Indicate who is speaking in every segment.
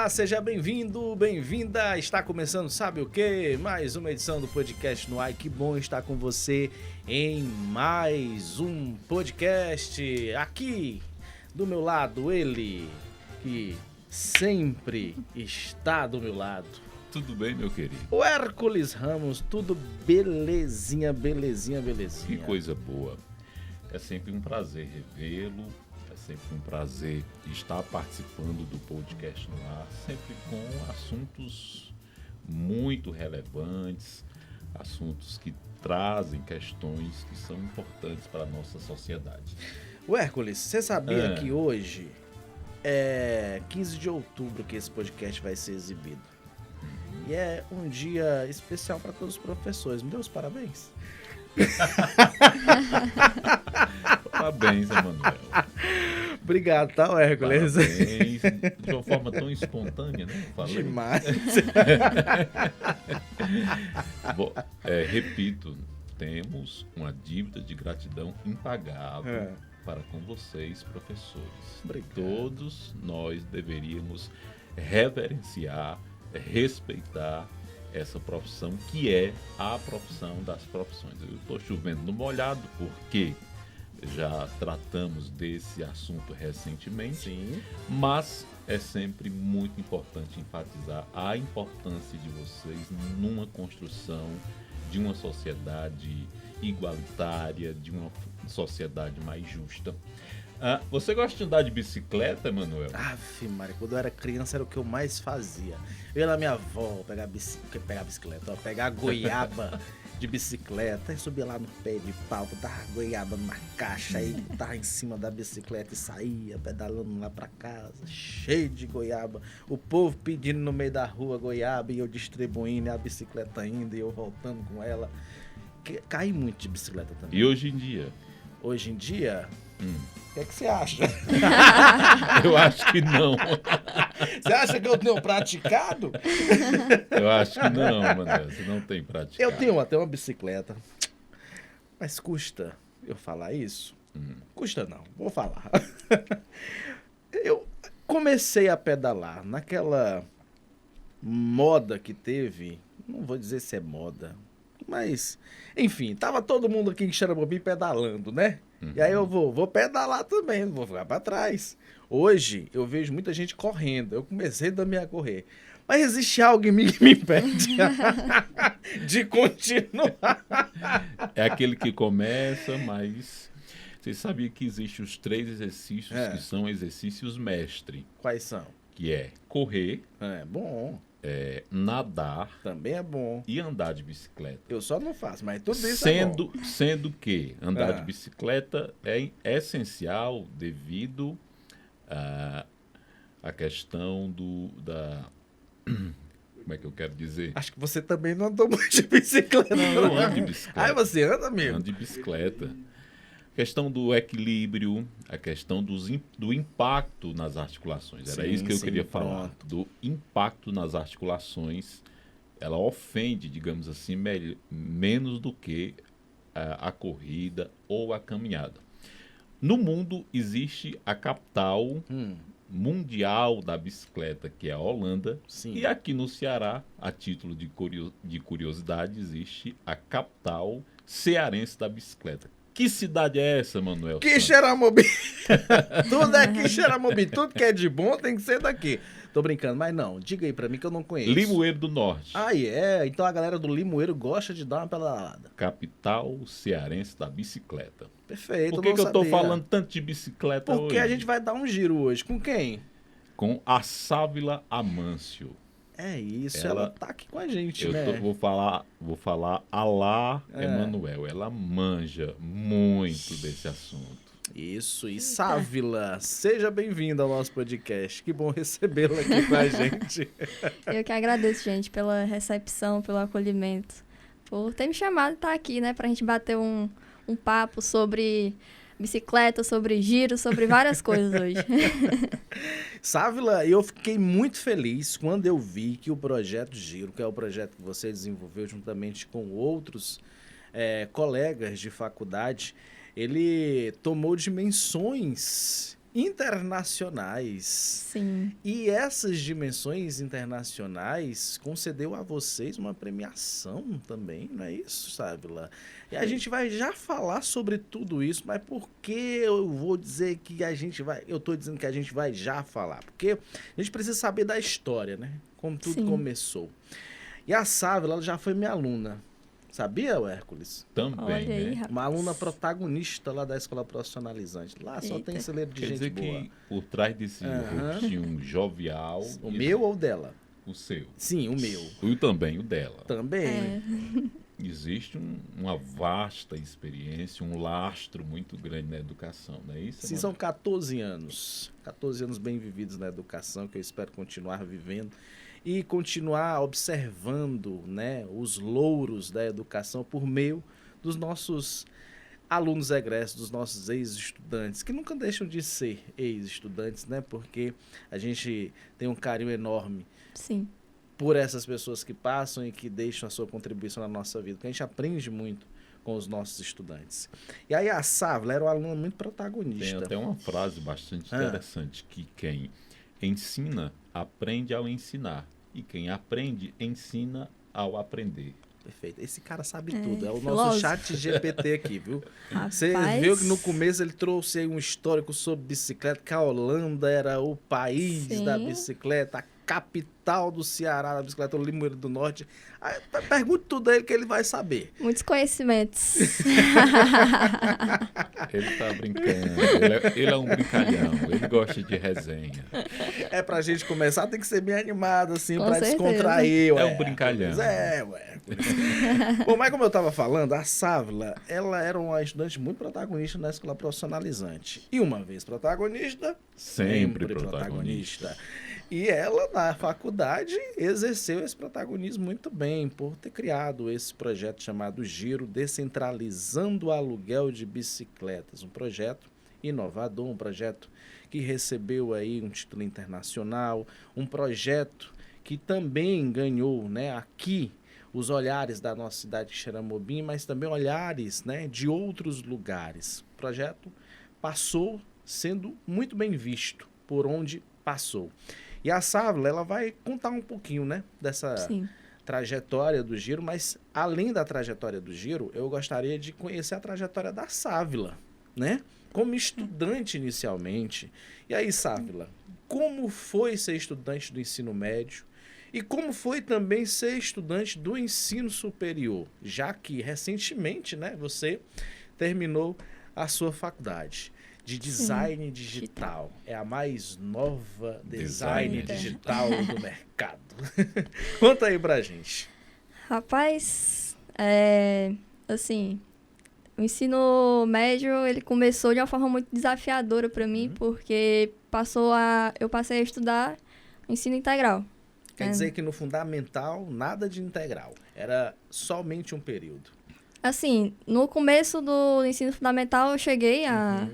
Speaker 1: Olá, seja bem-vindo, bem-vinda. Está começando, sabe o quê? Mais uma edição do podcast no ar. Que bom estar com você em mais um podcast. Aqui do meu lado, ele que sempre está do meu lado.
Speaker 2: Tudo bem, meu querido?
Speaker 1: O Hércules Ramos, tudo belezinha, belezinha, belezinha.
Speaker 2: Que coisa boa. É sempre um prazer revê-lo, é sempre um prazer estar participando do podcast no ar, sempre com assuntos muito relevantes, assuntos que trazem questões que são importantes para a nossa sociedade.
Speaker 1: O Hércules, você sabia que hoje é 15 de outubro que esse podcast vai ser exibido? E é um dia especial para todos os professores. Me dê os parabéns.
Speaker 2: Parabéns, Emanuel.
Speaker 1: Obrigado, tá, Hércules?
Speaker 2: Parabéns. De uma forma tão espontânea, né? Falei.
Speaker 1: Demais.
Speaker 2: Bom, repito, temos uma dívida de gratidão impagável para com vocês, professores.
Speaker 1: Obrigado.
Speaker 2: Todos nós deveríamos reverenciar, respeitar essa profissão que é a profissão das profissões. Eu estou chovendo no molhado porque já tratamos desse assunto recentemente.
Speaker 1: Sim.
Speaker 2: Mas é sempre muito importante enfatizar a importância de vocês numa construção de uma sociedade igualitária, de uma sociedade mais justa. Você gosta de andar de bicicleta, Emanuel?
Speaker 1: Aff, Maria, quando eu era criança era o que eu mais fazia. Eu ia na minha avó pegar bicicleta, pegar goiaba de bicicleta, e subia lá no pé de pau, botava goiaba numa caixa, e botava em cima da bicicleta e saía pedalando lá pra casa, cheio de goiaba. O povo pedindo no meio da rua goiaba e eu distribuindo, e a bicicleta indo e eu voltando com ela. Caí muito de bicicleta também.
Speaker 2: E hoje em dia?
Speaker 1: Hoje em dia... O que é que você acha?
Speaker 2: Eu acho que não.
Speaker 1: Você acha que eu tenho praticado?
Speaker 2: Eu acho que não, Manuel. Você não tem praticado.
Speaker 1: Eu tenho até uma bicicleta. Mas custa eu falar isso? Custa não, vou falar. Eu comecei a pedalar naquela moda que teve. Não vou dizer se é moda. Mas, enfim, tava todo mundo aqui em Xaramobim pedalando, né? E aí eu vou pedalar também, não vou ficar pra trás. Hoje eu vejo muita gente correndo, eu comecei também a correr. Mas existe algo em mim que me impede de continuar.
Speaker 2: É aquele que começa, mas... Você sabia que existem os 3 exercícios que são exercícios mestre?
Speaker 1: Quais são?
Speaker 2: Que é correr,
Speaker 1: É bom.
Speaker 2: Nadar,
Speaker 1: Também é bom.
Speaker 2: e andar de bicicleta.
Speaker 1: Eu só não faço, mas tudo isso é bom.
Speaker 2: Sendo que andar de bicicleta é essencial devido à questão da... Como é que eu quero dizer?
Speaker 1: Acho que você também não andou muito de bicicleta.
Speaker 2: Não, eu ando de bicicleta.
Speaker 1: Ah, você anda mesmo?
Speaker 2: Ando de bicicleta. A questão do equilíbrio, a questão do impacto nas articulações. Era isso que eu queria falar. Do impacto nas articulações. Ela ofende, digamos assim, menos do que a corrida ou a caminhada. No mundo existe a capital mundial da bicicleta, que é a Holanda.
Speaker 1: Sim.
Speaker 2: E aqui no Ceará, a título de curiosidade, existe a capital cearense da bicicleta. Que cidade é essa, Manuel?
Speaker 1: Quixeramobim. Tudo é Quixeramobim. Tudo que é de bom tem que ser daqui. Tô brincando, mas não. Diga aí pra mim que eu não conheço.
Speaker 2: Limoeiro do Norte.
Speaker 1: Ah, é? Então a galera do Limoeiro gosta de dar uma pedalada.
Speaker 2: Capital cearense da bicicleta.
Speaker 1: Perfeito.
Speaker 2: Por que eu tô falando tanto de bicicleta hoje?
Speaker 1: Porque a gente vai dar um giro hoje. Com quem?
Speaker 2: Com a Sávila Amâncio.
Speaker 1: É isso, ela tá aqui com a gente, né?
Speaker 2: Vou falar alá Emanuel. Ela manja muito desse assunto.
Speaker 1: Isso, e Sávila, seja bem-vinda ao nosso podcast. Que bom recebê-la aqui com a gente.
Speaker 3: Eu que agradeço, gente, pela recepção, pelo acolhimento, por ter me chamado e estar aqui, né, pra gente bater um papo sobre bicicleta, sobre giro, sobre várias coisas hoje.
Speaker 1: Sávila, eu fiquei muito feliz quando eu vi que o projeto Giro, que é o projeto que você desenvolveu juntamente com outros colegas de faculdade, ele tomou dimensões internacionais.
Speaker 3: Sim.
Speaker 1: E essas dimensões internacionais concedeu a vocês uma premiação também, não é isso, Sávila? E a gente vai já falar sobre tudo isso, mas por que eu vou dizer que a gente vai... Eu estou dizendo que a gente vai já falar, porque a gente precisa saber da história, né? Como tudo começou. E a Sávila, ela já foi minha aluna. Sabia, Hércules?
Speaker 2: Também,
Speaker 3: Olha aí,
Speaker 2: né?
Speaker 3: rapaz.
Speaker 1: Uma aluna protagonista lá da Escola Profissionalizante. Lá só tem celeiro de
Speaker 2: Quer
Speaker 1: gente
Speaker 2: dizer
Speaker 1: boa.
Speaker 2: que por trás desse rostinho jovial...
Speaker 1: O meu ou dela?
Speaker 2: O seu.
Speaker 1: Sim, o meu.
Speaker 2: E também o dela.
Speaker 1: Também.
Speaker 2: Existe uma vasta experiência, um lastro muito grande na educação, não é isso?
Speaker 1: Sim, são 14 anos. 14 anos bem vividos na educação, que eu espero continuar vivendo. E continuar observando, né, os louros da educação por meio dos nossos alunos egressos, dos nossos ex-estudantes, que nunca deixam de ser ex-estudantes, né? Porque a gente tem um carinho enorme por essas pessoas que passam e que deixam a sua contribuição na nossa vida, porque a gente aprende muito com os nossos estudantes. E aí a Sávila era uma aluna muito protagonista.
Speaker 2: Tem até uma frase bastante interessante, que quem ensina, aprende ao ensinar. E quem aprende, ensina ao aprender.
Speaker 1: Perfeito. Esse cara sabe tudo. É o
Speaker 3: filósofo.
Speaker 1: nosso chat GPT aqui, viu? Você viu que no começo ele trouxe aí um histórico sobre bicicleta, que a Holanda era o país da bicicleta, a capital do Ceará da bicicleta, o Limoeiro do Norte. Aí, pergunte tudo a ele que ele vai saber.
Speaker 3: Muitos conhecimentos.
Speaker 2: Ele tá brincando. Ele é um brincalhão. Ele gosta de resenha.
Speaker 1: É pra gente começar, tem que ser bem animado, assim,
Speaker 3: Com
Speaker 1: pra
Speaker 3: certeza.
Speaker 1: descontrair.
Speaker 2: É um brincalhão.
Speaker 1: Ué. Bom, mas como eu tava falando, a Sávila, ela era uma estudante muito protagonista na Escola Profissionalizante. E uma vez protagonista,
Speaker 2: sempre protagonista.
Speaker 1: E ela, na faculdade, exerceu esse protagonismo muito bem, por ter criado esse projeto chamado Giro, descentralizando o aluguel de bicicletas. Um projeto inovador, um projeto que recebeu aí um título internacional, um projeto que também ganhou, né, aqui os olhares da nossa cidade de Xeramobim, mas também olhares, né, de outros lugares. O projeto passou sendo muito bem visto por onde passou. E a Sávila, ela vai contar um pouquinho, né, dessa trajetória do Giro, mas além da trajetória do Giro, eu gostaria de conhecer a trajetória da Sávila, né, como estudante inicialmente. E aí, Sávila, como foi ser estudante do ensino médio e como foi também ser estudante do ensino superior, já que recentemente, né, você terminou a sua faculdade de design digital. É a mais nova design digital do mercado. Conta aí pra gente.
Speaker 3: Rapaz, assim, o ensino médio, ele começou de uma forma muito desafiadora para mim, porque eu passei a estudar ensino integral.
Speaker 1: Quer dizer que no fundamental, nada de integral. Era somente um período.
Speaker 3: Assim, no começo do ensino fundamental, eu cheguei a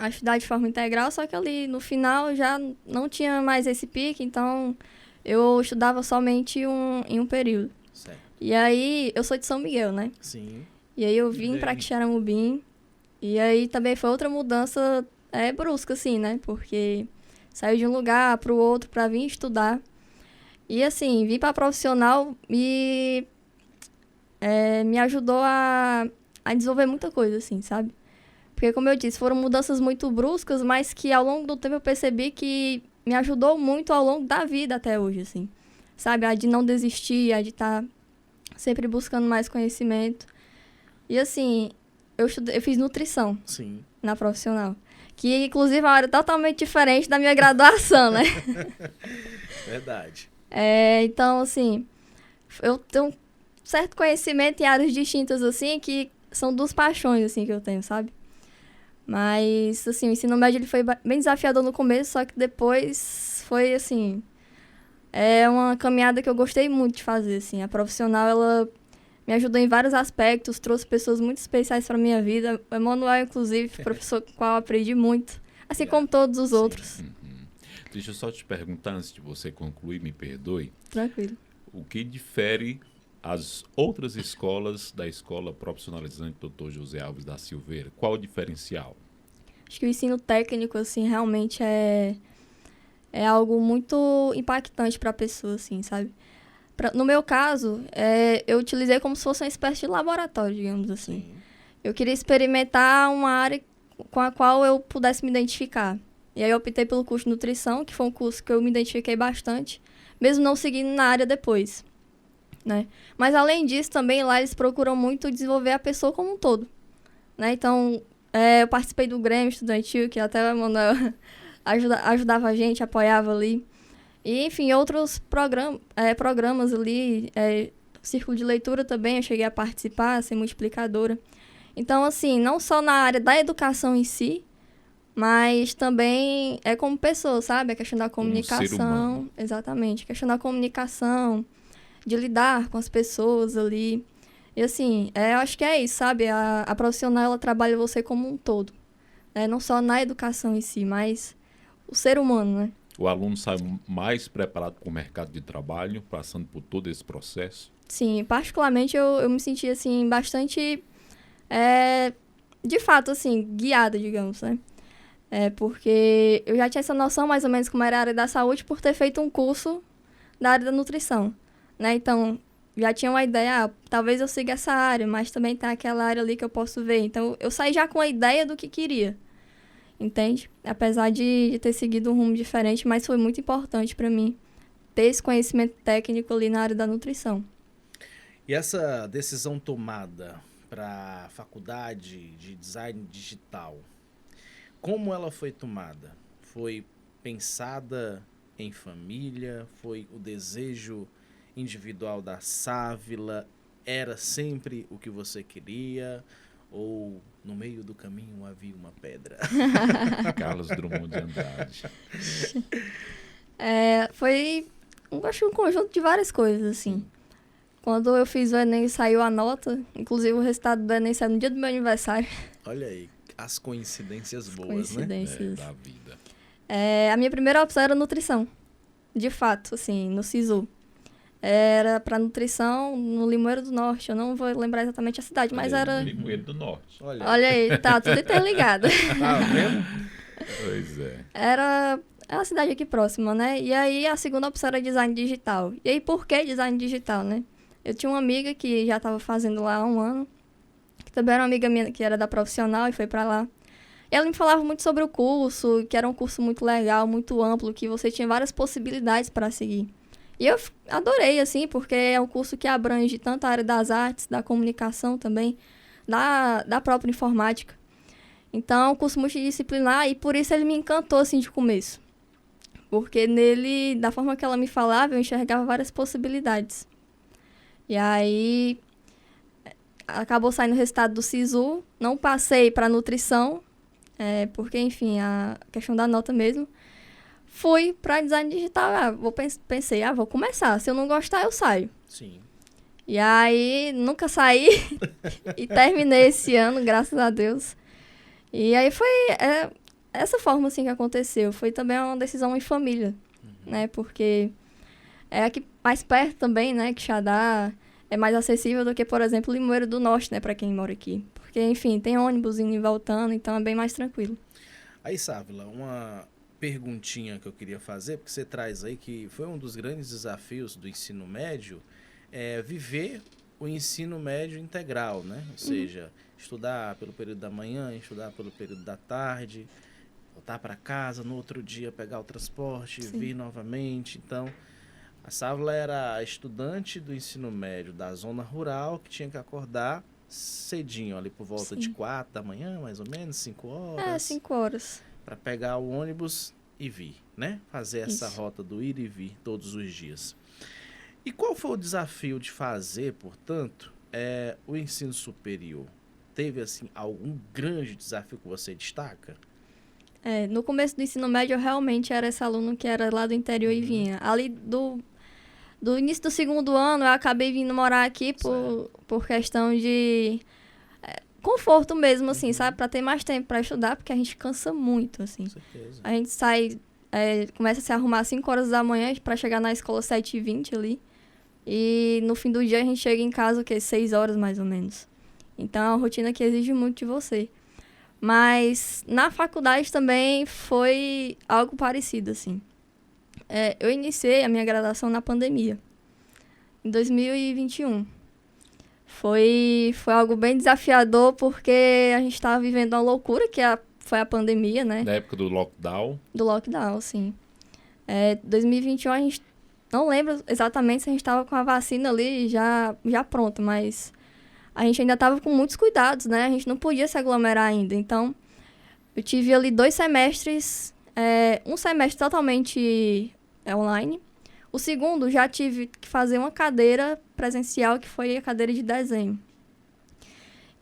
Speaker 3: estudar de forma integral, só que ali no final já não tinha mais esse pique, então eu estudava somente em um período.
Speaker 1: Certo.
Speaker 3: E aí, eu sou de São Miguel, né?
Speaker 1: Sim.
Speaker 3: E aí eu vim pra Quixeramobim, e aí também foi outra mudança brusca, assim, né? Porque saí de um lugar pro outro pra vir estudar. E assim, vir pra profissional me ajudou a desenvolver muita coisa, assim, sabe? Porque, como eu disse, foram mudanças muito bruscas, mas que ao longo do tempo eu percebi que me ajudou muito ao longo da vida até hoje, assim. Sabe? A de não desistir, a de estar sempre buscando mais conhecimento. E, assim, eu fiz nutrição na profissional. Que, inclusive, é uma área totalmente diferente da minha graduação, né?
Speaker 1: Verdade.
Speaker 3: Então, assim, eu tenho um certo conhecimento em áreas distintas, assim, que são duas paixões, assim, que eu tenho, sabe? Mas, assim, o ensino médio ele foi bem desafiador no começo, só que depois foi, assim... É uma caminhada que eu gostei muito de fazer, assim. A profissional, ela me ajudou em vários aspectos, trouxe pessoas muito especiais para minha vida. O Emanuel, inclusive, professor com o qual eu aprendi muito, assim como todos os outros.
Speaker 2: Deixa eu só te perguntar, antes de você concluir, me perdoe.
Speaker 3: Tranquilo.
Speaker 2: O que difere as outras escolas da Escola Profissionalizante Dr. José Alves da Silveira? Qual o diferencial?
Speaker 3: Acho que o ensino técnico, assim, realmente é algo muito impactante para a pessoa, assim, sabe? No meu caso, eu utilizei como se fosse uma espécie de laboratório, digamos assim.
Speaker 1: Sim.
Speaker 3: Eu queria experimentar uma área com a qual eu pudesse me identificar. E aí eu optei pelo curso de nutrição, que foi um curso que eu me identifiquei bastante, mesmo não seguindo na área depois, né? Mas além disso, também lá eles procuram muito desenvolver a pessoa como um todo, né? Então, eu participei do Grêmio Estudantil, que até o Manuel ajudava a gente, apoiava ali. E, enfim, outros programas ali, círculo de leitura também, eu cheguei a participar, ser multiplicadora. Então, assim, não só na área da educação em si, mas também é como pessoa, sabe? A questão da comunicação.
Speaker 2: Ser humano.
Speaker 3: Exatamente. A questão da comunicação, de lidar com as pessoas ali. E, assim, eu acho que é isso, sabe? A profissional, ela trabalha você como um todo. Né? Não só na educação em si, mas o ser humano, né?
Speaker 2: O aluno sai mais preparado para o mercado de trabalho, passando por todo esse processo?
Speaker 3: Sim, particularmente eu me senti, assim, bastante, de fato, assim, guiada, digamos, né? Porque eu já tinha essa noção, mais ou menos, como era a área da saúde, por ter feito um curso da área da nutrição, né? Então, já tinha uma ideia, talvez eu siga essa área, mas também tem aquela área ali que eu posso ver. Então, eu saí já com a ideia do que queria. Entende? Apesar de ter seguido um rumo diferente, mas foi muito importante para mim ter esse conhecimento técnico ali na área da nutrição.
Speaker 1: E essa decisão tomada para a faculdade de design digital, como ela foi tomada? Foi pensada em família? Foi o desejo individual da Sávila? Era sempre o que você queria? Ou no meio do caminho havia uma pedra?
Speaker 2: Carlos Drummond de Andrade.
Speaker 3: Foi, acho que um conjunto de várias coisas, assim. Quando eu fiz o Enem, saiu a nota. Inclusive, o resultado do Enem saiu no dia do meu aniversário.
Speaker 1: Olha aí, as coincidências boas,
Speaker 3: Coincidências.
Speaker 2: Da vida.
Speaker 3: A minha primeira opção era nutrição. De fato, assim, no SISU. Era para nutrição no Limoeiro do Norte. Eu não vou lembrar exatamente a cidade, mas era...
Speaker 2: Limoeiro do Norte.
Speaker 3: Olha aí, tá tudo interligado.
Speaker 1: Tá vendo?
Speaker 2: Pois é.
Speaker 3: Era a cidade aqui próxima, né? E aí a segunda opção era design digital. E aí por que design digital, né? Eu tinha uma amiga que já estava fazendo lá há um ano, que também era uma amiga minha que era da profissional e foi para lá. E ela me falava muito sobre o curso, que era um curso muito legal, muito amplo, que você tinha várias possibilidades para seguir. E eu adorei, assim, porque é um curso que abrange tanto a área das artes, da comunicação também, da própria informática. Então, é um curso multidisciplinar e por isso ele me encantou, assim, de começo. Porque nele, da forma que ela me falava, eu enxergava várias possibilidades. E aí, acabou saindo o resultado do SISU, não passei para nutrição, porque, enfim, a questão da nota mesmo. Fui para design digital, pensei, vou começar, se eu não gostar, eu saio.
Speaker 1: Sim.
Speaker 3: E aí, nunca saí e terminei esse ano, graças a Deus. E aí foi essa forma, assim, que aconteceu. Foi também uma decisão em família, né? Porque é aqui mais perto também, né? Quixadá é mais acessível do que, por exemplo, Limoeiro do Norte, né? Para quem mora aqui. Porque, enfim, tem ônibus indo e voltando, então é bem mais tranquilo.
Speaker 1: Aí, Sávila, uma perguntinha que eu queria fazer, porque você traz aí que foi um dos grandes desafios do ensino médio, viver o ensino médio integral, né? Ou seja, estudar pelo período da manhã, estudar pelo período da tarde, voltar para casa, no outro dia pegar o transporte,
Speaker 3: Sim.
Speaker 1: vir novamente. Então, a Sávila era estudante do ensino médio da zona rural, que tinha que acordar cedinho, ali por volta de 4 da manhã, mais ou menos, 5 horas.
Speaker 3: 5 horas.
Speaker 1: Para pegar o ônibus e vir, né? Fazer essa
Speaker 3: Isso.
Speaker 1: rota do ir e vir todos os dias. E qual foi o desafio de fazer, portanto, o ensino superior? Teve, assim, algum grande desafio que você destaca?
Speaker 3: No começo do ensino médio, eu realmente era esse aluno que era lá do interior e vinha. Ali do início do segundo ano, eu acabei vindo morar aqui por questão de conforto mesmo, assim, sabe? Para ter mais tempo para estudar, porque a gente cansa muito, assim.
Speaker 1: Com certeza.
Speaker 3: A gente sai, começa a se arrumar às 5 horas da manhã para chegar na escola 7h20 ali. E no fim do dia a gente chega em casa, 6 horas mais ou menos. Então é uma rotina que exige muito de você. Mas na faculdade também foi algo parecido, assim. Eu iniciei a minha graduação na pandemia, em 2021. Foi algo bem desafiador, porque a gente estava vivendo uma loucura, que foi a pandemia, né?
Speaker 2: Na época do lockdown?
Speaker 3: Do lockdown, sim. 2021 a gente não lembra exatamente se a gente estava com a vacina ali já pronta, mas a gente ainda estava com muitos cuidados, né? A gente não podia se aglomerar ainda. Então, eu tive ali 2 semestres, um semestre totalmente online. O segundo, já tive que fazer uma cadeira presencial, que foi a cadeira de desenho.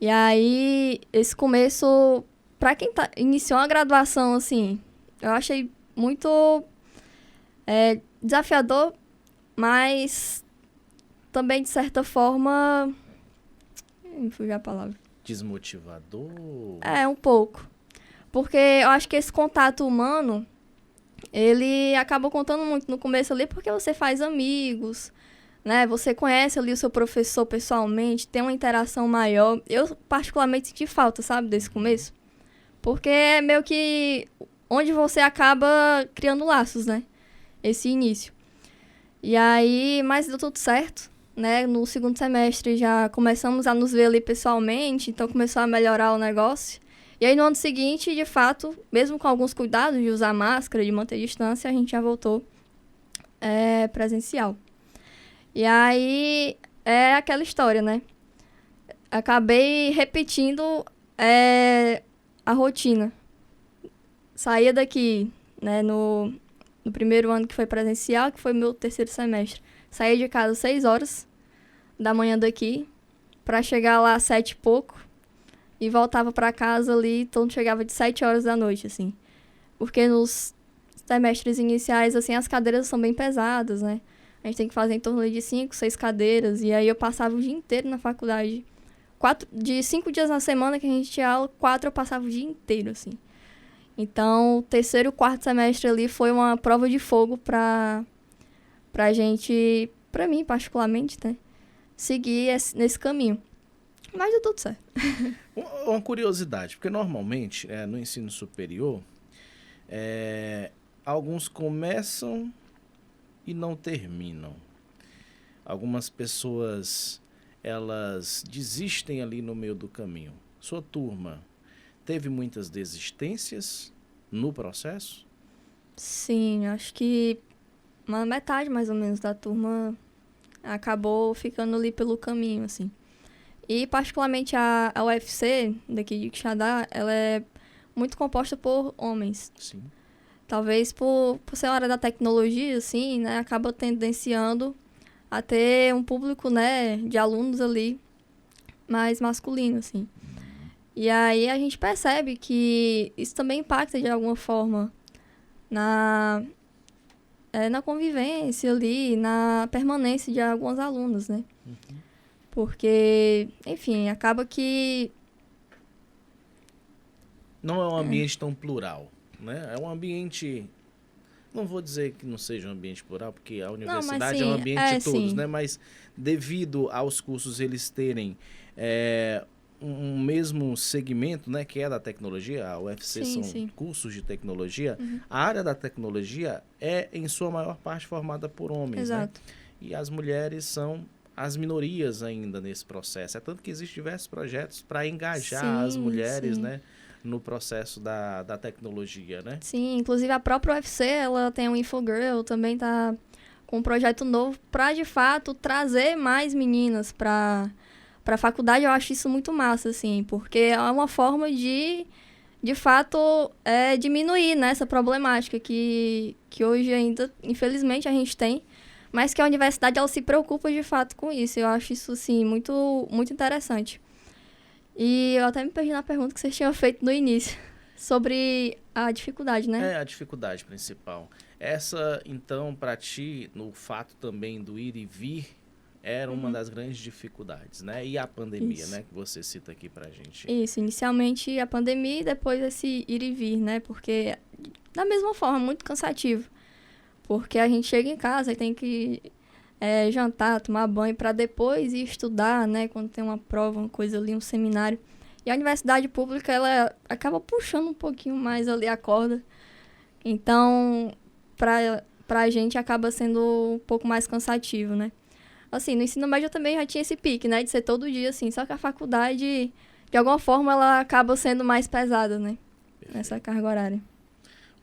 Speaker 3: E aí, esse começo, para quem iniciou uma graduação, assim, eu achei muito desafiador, mas também, de certa forma... Me fugiu a palavra.
Speaker 1: Desmotivador?
Speaker 3: Um pouco. Porque eu acho que esse contato humano, ele acaba contando muito no começo ali, porque você faz amigos, né? Você conhece ali o seu professor pessoalmente, tem uma interação maior. Eu, particularmente, senti falta, sabe, desse começo. Porque é meio que onde você acaba criando laços, né? Esse início. E aí, mas deu tudo certo, né? No segundo semestre já começamos a nos ver ali pessoalmente, então começou a melhorar o negócio. E aí, no ano seguinte, de fato, mesmo com alguns cuidados de usar máscara, de manter distância, a gente já voltou presencial. E aí, é aquela história, né? Acabei repetindo a rotina. Saía daqui, né, no primeiro ano que foi presencial, que foi meu terceiro semestre. Saía de casa às 6 horas da manhã daqui, para chegar lá às 7 e pouco, e voltava para casa ali, então chegava de 7 horas da noite, assim. Porque nos semestres iniciais, assim, as cadeiras são bem pesadas, né? A gente tem que fazer em torno de 5, 6 cadeiras, e aí eu passava o dia inteiro na faculdade. De 5 dias na semana que a gente tinha aula, 4 eu passava o dia inteiro, assim. Então, o terceiro e o quarto semestre ali foi uma prova de fogo pra gente, pra mim particularmente, né? Seguir nesse caminho. Mas deu tudo certo.
Speaker 1: Uma curiosidade, porque normalmente no ensino superior, alguns começam e não terminam. Algumas pessoas, elas desistem ali no meio do caminho. Sua turma teve muitas desistências no processo?
Speaker 3: Sim, acho que uma metade mais ou menos da turma acabou ficando ali pelo caminho, assim. E particularmente a UFC daqui de Quixadá, ela é muito composta por homens.
Speaker 1: Sim.
Speaker 3: Talvez por ser a área da tecnologia, assim, né, acaba tendenciando a ter um público, né, de alunos ali mais masculino, assim. E aí a gente percebe que isso também impacta de alguma forma na convivência ali, na permanência de alguns alunos, né?
Speaker 1: Uhum.
Speaker 3: Porque, enfim, acaba que...
Speaker 1: Não é um ambiente tão plural, né? É um ambiente... Não vou dizer que não seja um ambiente plural, porque a universidade
Speaker 3: sim,
Speaker 1: é um ambiente de todos,
Speaker 3: sim,
Speaker 1: né? Mas devido aos cursos eles terem um mesmo segmento, né? Que é da tecnologia, a UFC são cursos de tecnologia.
Speaker 3: Uhum.
Speaker 1: A área da tecnologia é, em sua maior parte, formada por homens,
Speaker 3: Exato.
Speaker 1: né? E as mulheres são as minorias ainda nesse processo. É tanto que existem diversos projetos para engajar as mulheres, né? No processo da tecnologia, né?
Speaker 3: Sim, inclusive a própria UFC, ela tem um Infogirl, também tá com um projeto novo para, de fato, trazer mais meninas para a faculdade. Eu acho isso muito massa, assim, porque é uma forma de fato, diminuir, né, essa problemática que hoje ainda, infelizmente, a gente tem, mas que a universidade, ela se preocupa, de fato, com isso. Eu acho isso, assim, muito, muito interessante. E eu até me perdi na pergunta que vocês tinham feito no início, sobre a dificuldade, né?
Speaker 1: A dificuldade principal. Essa, então, para ti, no fato também do ir e vir, era uma das grandes dificuldades, né? E a pandemia, né? Que você cita aqui pra gente.
Speaker 3: Isso, inicialmente a pandemia e depois esse ir e vir, né? Porque, da mesma forma, muito cansativo. Porque a gente chega em casa e tem que jantar, tomar banho, para depois ir estudar, né? Quando tem uma prova, uma coisa ali, um seminário. E a universidade pública, ela acaba puxando um pouquinho mais ali a corda. Então, pra gente acaba sendo um pouco mais cansativo, né? Assim, no ensino médio eu também já tinha esse pique, né? De ser todo dia, assim. Só que a faculdade, de alguma forma, ela acaba sendo mais pesada, né? Nessa carga horária.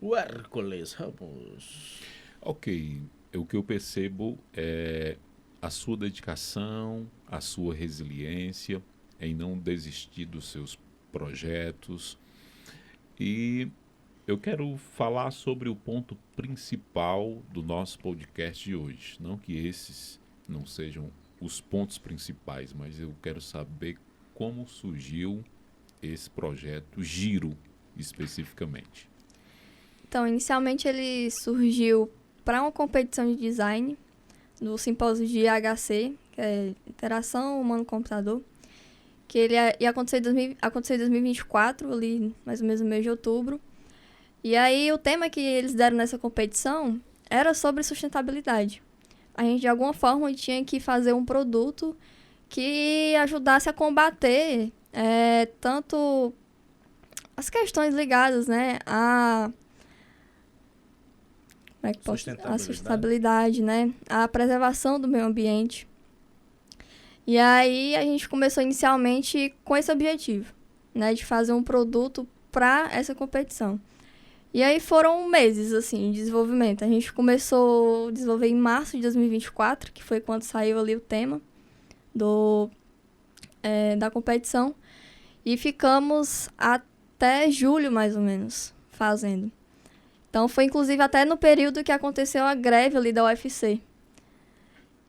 Speaker 1: O Hércules Ramos.
Speaker 2: Ok. O que eu percebo é a sua dedicação, a sua resiliência em não desistir dos seus projetos. E eu quero falar sobre o ponto principal do nosso podcast de hoje. Não que esses não sejam os pontos principais, mas eu quero saber como surgiu esse projeto Giro, especificamente.
Speaker 3: Então, inicialmente ele surgiu para uma competição de design do simpósio de IHC, que é Interação Humano-Computador, que ele ia acontecer em 2024, ali mais ou menos no mês de outubro. E aí o tema que eles deram nessa competição era sobre sustentabilidade. A gente, de alguma forma, tinha que fazer um produto que ajudasse a combater tanto as questões ligadas, né, a sustentabilidade, né, a preservação do meio ambiente. E aí a gente começou inicialmente com esse objetivo, né, de fazer um produto para essa competição. E aí foram meses, assim, de desenvolvimento. A gente começou a desenvolver em março de 2024, que foi quando saiu ali o tema da competição. E ficamos até julho, mais ou menos, fazendo. Então, foi inclusive até no período que aconteceu a greve ali da UFC.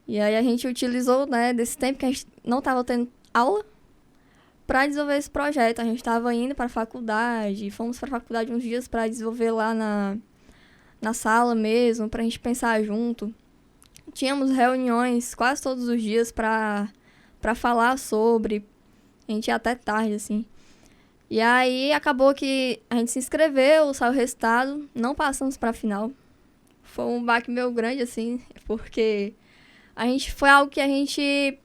Speaker 3: E aí a gente utilizou, né, desse tempo que a gente não estava tendo aula para desenvolver esse projeto. A gente estava indo para a faculdade, fomos para a faculdade uns dias para desenvolver lá na sala mesmo, para a gente pensar junto. Tínhamos reuniões quase todos os dias para falar sobre. A gente ia até tarde, assim. E aí acabou que a gente se inscreveu, saiu o resultado, não passamos para a final. Foi um baque meio grande, assim, porque foi algo que a gente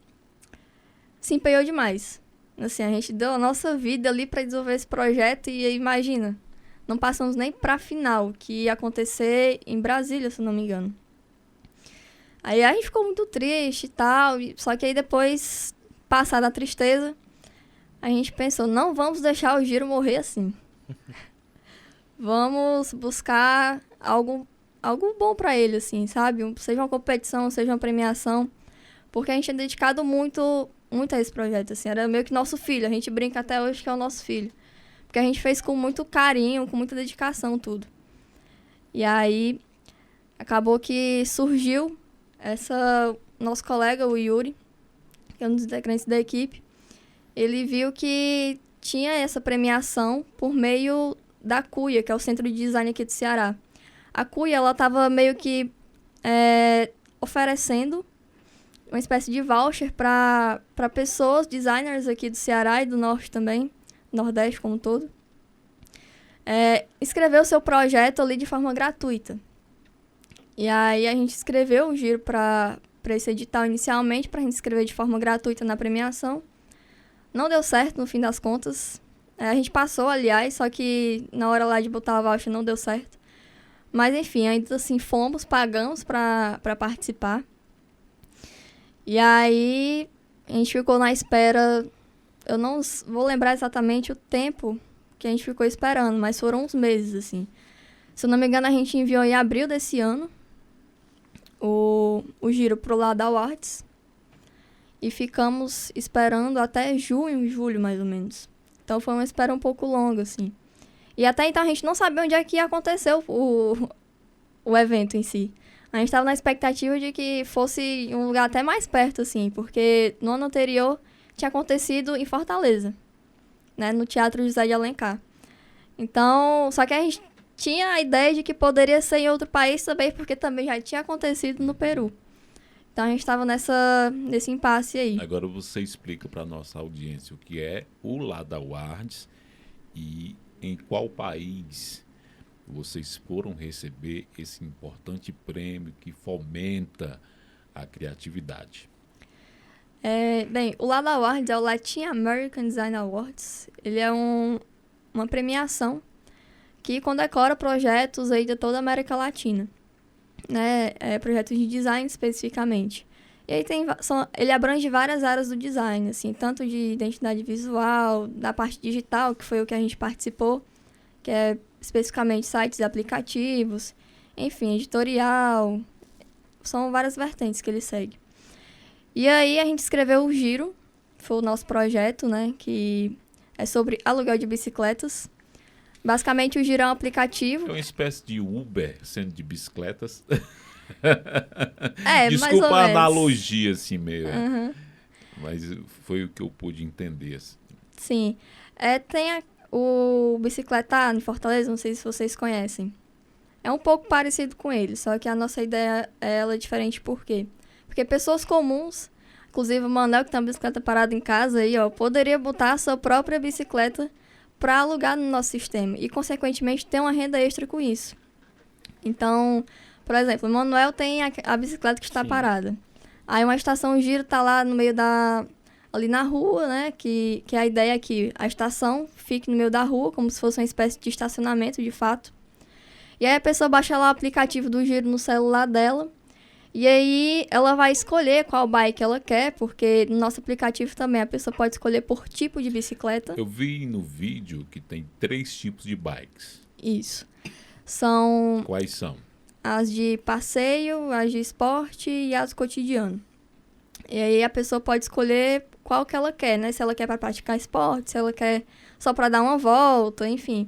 Speaker 3: se empenhou demais. Assim, a gente deu a nossa vida ali para desenvolver esse projeto e imagina, não passamos nem para a final, que ia acontecer em Brasília, se não me engano. Aí a gente ficou muito triste e tal, só que aí depois, passada a tristeza, a gente pensou, não vamos deixar o Giro morrer assim. Vamos buscar algo bom para ele, assim, sabe? Seja uma competição, seja uma premiação, porque a gente é dedicado muito a esse projeto, assim, era meio que nosso filho, a gente brinca até hoje que é o nosso filho, porque a gente fez com muito carinho, com muita dedicação, tudo. E aí, acabou que surgiu nosso colega, o Yuri, que é um dos integrantes da equipe, ele viu que tinha essa premiação por meio da CUIA, que é o Centro de Design aqui do Ceará. A CUIA, ela estava meio que oferecendo uma espécie de voucher para pessoas, designers aqui do Ceará e do Norte também, Nordeste como um todo, escrever o seu projeto ali de forma gratuita. E aí a gente escreveu o Giro para esse edital inicialmente, para a gente escrever de forma gratuita na premiação. Não deu certo no fim das contas. A gente passou, aliás, só que na hora lá de botar o voucher não deu certo. Mas enfim, ainda assim pagamos para participar. E aí a gente ficou na espera, eu não vou lembrar exatamente o tempo que a gente ficou esperando, mas foram uns meses, assim. Se eu não me engano, a gente enviou em abril desse ano o Giro pro Ladau Arts. E ficamos esperando até julho, mais ou menos. Então foi uma espera um pouco longa, assim. E até então a gente não sabia onde é que ia acontecer o evento em si. A gente estava na expectativa de que fosse um lugar até mais perto, assim, porque no ano anterior tinha acontecido em Fortaleza, né, no Teatro José de Alencar. Então, só que a gente tinha a ideia de que poderia ser em outro país também, porque também já tinha acontecido no Peru. Então a gente estava nesse impasse aí.
Speaker 2: Agora você explica para a nossa audiência o que é o Ladau Arts e em qual país vocês foram receber esse importante prêmio que fomenta a criatividade.
Speaker 3: Bem, o LAD Awards é o Latin American Design Awards. Ele é uma premiação que condecora projetos aí de toda a América Latina, né? Projetos de design especificamente. E aí ele abrange várias áreas do design, assim, tanto de identidade visual, da parte digital, que foi o que a gente participou, que é especificamente sites e aplicativos, enfim, editorial, são várias vertentes que ele segue. E aí a gente escreveu o Giro, foi o nosso projeto, né, que é sobre aluguel de bicicletas. Basicamente, o Giro é um aplicativo.
Speaker 2: É uma espécie de Uber, sendo de bicicletas.
Speaker 3: Mais ou
Speaker 2: Desculpa a
Speaker 3: menos.
Speaker 2: analogia, assim, meio.
Speaker 3: Uhum.
Speaker 2: Mas foi o que eu pude entender. Assim.
Speaker 3: Sim. Tem o Bicicletar em Fortaleza, não sei se vocês conhecem. É um pouco parecido com ele, só que a nossa ideia ela é diferente. Por quê? Porque pessoas comuns, inclusive o Manel, que tem uma bicicleta parada em casa, aí, ó, poderia botar a sua própria bicicleta para alugar no nosso sistema e, consequentemente, ter uma renda extra com isso. Então, por exemplo, o Manuel tem a bicicleta que está parada. Aí uma estação Giro está lá no meio ali na rua, né? Que a ideia é que a estação fique no meio da rua, como se fosse uma espécie de estacionamento, de fato. E aí a pessoa baixa lá o aplicativo do Giro no celular dela. E aí ela vai escolher qual bike ela quer, porque no nosso aplicativo também a pessoa pode escolher por tipo de bicicleta.
Speaker 2: Eu vi no vídeo que tem 3 tipos de bikes.
Speaker 3: Isso.
Speaker 2: Quais são?
Speaker 3: As de passeio, as de esporte e as cotidiano. E aí a pessoa pode escolher qual que ela quer, né? Se ela quer para praticar esporte, se ela quer só para dar uma volta, enfim.